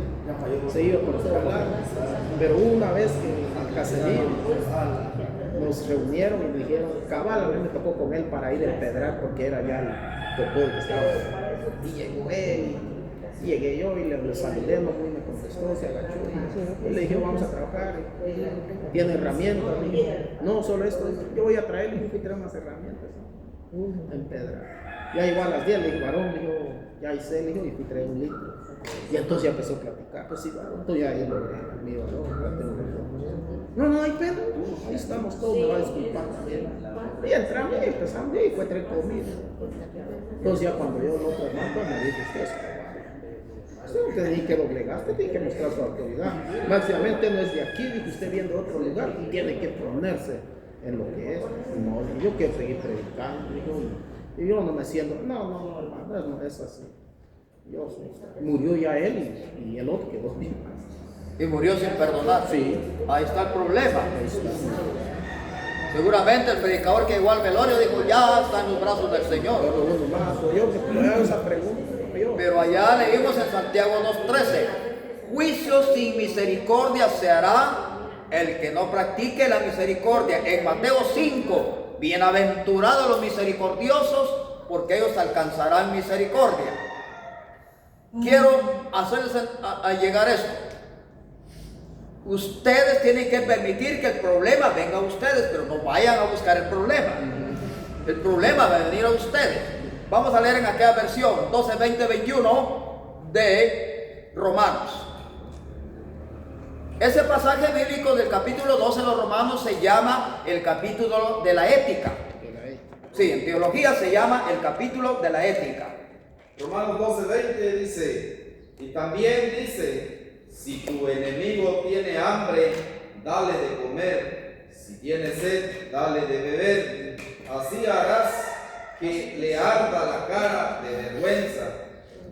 se iba por todo lado. Pero una vez que al caserío nos reunieron y me dijeron, cabal, a mí me tocó con él para ir a empedrar porque era ya el tocó el que estaba. Y llegó él, y llegué yo y le saludé, no muy me contestó, se agachó. Y le dije, vamos a trabajar. ¿Tiene herramientas? Le dije, no, solo esto. Yo voy a traer, y fui a traer unas herramientas. En pedra. Ya llegó a las 10, le dije, varón, le dijo, ya hice, le dijo, y fui a traer un litro. Y entonces ya empezó a platicar, pues sí, varón, entonces ya ahí logré, mi varón, no hay pedo, ahí estamos todos, me va a disculpar también. Y entramos y empezamos, y fue traer comida. Entonces ya cuando yo el otro hermano, pues me dijo, usted es cobarde. Usted no tenía que doblegar, usted tiene que mostrar su autoridad. Máximamente no es de aquí, dijo usted viene de otro lugar y tiene que ponerse en lo que es. No, yo quiero seguir predicando, y yo no me siento, no, hermano, no es así. Murió ya él y el otro quedó bien. Y murió sin perdonar. Sí. Ahí está el problema. Ahí está. Seguramente el predicador que llegó al velorio dijo, ya está en los brazos del Señor. Pero bueno, más, yo me hago esa pregunta. Pero allá leímos en Santiago 2:13, juicio sin misericordia se hará el que no practique la misericordia. En Mateo 5, bienaventurados los misericordiosos, porque ellos alcanzarán misericordia. Quiero hacerles a llegar esto. Ustedes tienen que permitir que el problema venga a ustedes, pero no vayan a buscar el problema. El problema va a venir a ustedes. Vamos a leer en aquella versión 12, 20, 21 de Romanos. Ese pasaje bíblico del capítulo 12 de los Romanos se llama el capítulo de la ética. Sí, en teología se llama el capítulo de la ética. Romanos 12:20 dice, y también dice, si tu enemigo tiene hambre, dale de comer, si tiene sed, dale de beber, así harás que le arda la cara de vergüenza.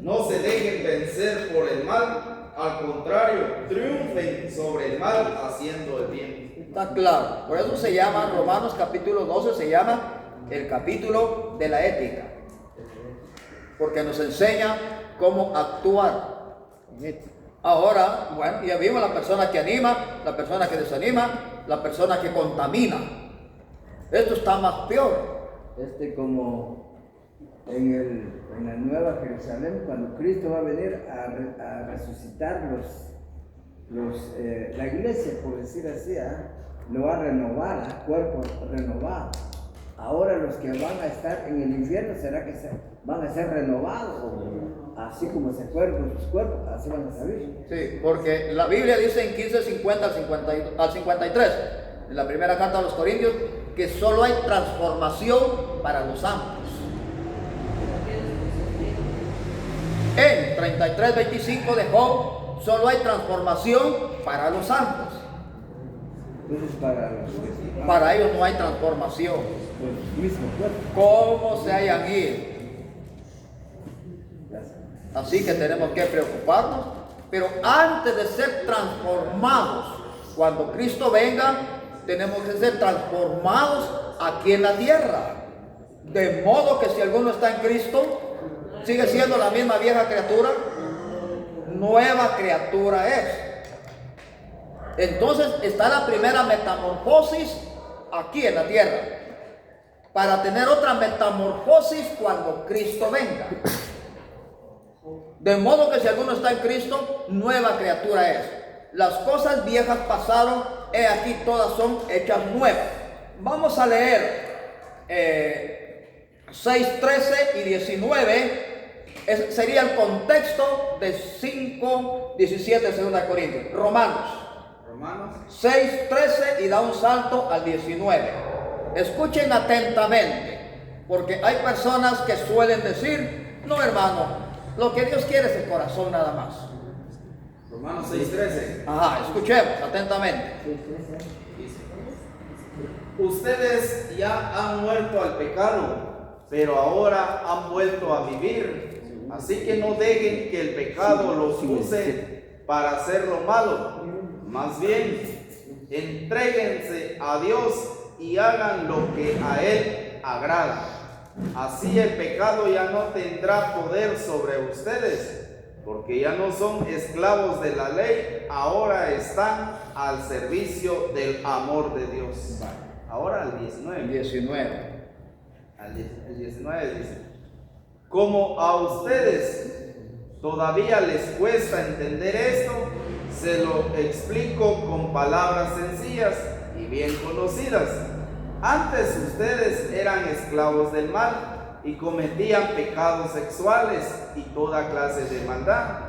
No se dejen vencer por el mal, al contrario, triunfen sobre el mal haciendo el bien. Está claro, por eso se llama Romanos capítulo 12, se llama el capítulo de la ética, porque nos enseña cómo actuar. Ahora, bueno, ya vimos la persona que anima, la persona que desanima, la persona que contamina. Esto está más peor. Como en la Nueva Jerusalén, cuando Cristo va a venir a resucitar la iglesia, por decir así, lo va a renovar, cuerpo renovado. Ahora los que van a estar en el infierno, ¿será que van a ser renovados? Así como se fueron sus cuerpos, así van a salir. Sí, porque la Biblia dice en 15:50 al 53, en la primera carta a los Corintios, que solo hay transformación para los santos. En 33:25 de Job, solo hay transformación para los santos. Entonces para ellos no hay transformación. Pues mismo cuerpo. ¿Cómo se hayan ido? Así que tenemos que preocuparnos, pero antes de ser transformados, cuando Cristo venga, tenemos que ser transformados aquí en la tierra. De modo que si alguno está en Cristo, sigue siendo la misma vieja criatura, nueva criatura es. Entonces está la primera metamorfosis aquí en la tierra, para tener otra metamorfosis cuando Cristo venga. De modo que si alguno está en Cristo, nueva criatura es. Las cosas viejas pasaron, he aquí todas son hechas nuevas. Vamos a leer 6, 13 y 19. Sería el contexto de 5, 17 de 2 Corintios. Romanos Romanos 6:13 y da un salto al 19. Escuchen atentamente, porque hay personas que suelen decir, no hermano, lo que Dios quiere es el corazón nada más. Romanos 6:13. Ajá, escuchemos atentamente. Dice, ustedes ya han muerto al pecado, pero ahora han vuelto a vivir. Así que no dejen que el pecado los use para hacer lo malo. Más bien, entréguense a Dios y hagan lo que a Él agrada. Así el pecado ya no tendrá poder sobre ustedes, porque ya no son esclavos de la ley, ahora están al servicio del amor de Dios. Ahora al 19. El 19. El 19 dice, como a ustedes todavía les cuesta entender esto, se lo explico con palabras sencillas y bien conocidas. Antes ustedes eran esclavos del mal y cometían pecados sexuales y toda clase de maldad,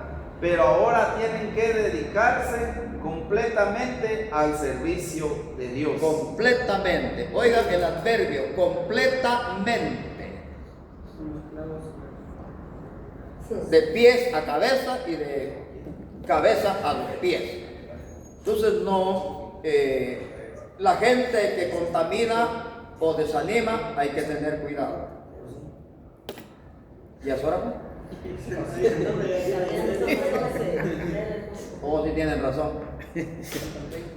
pero ahora tienen que dedicarse completamente al servicio de Dios. Completamente. Oigan el adverbio, completamente. De pies a cabeza y de cabeza a los pies. Entonces no, la gente que contamina o desanima hay que tener cuidado. ¿Y es hora? Oh, si tienen razón.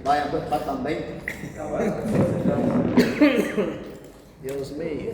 Vayan pues, faltan 20. Dios mío.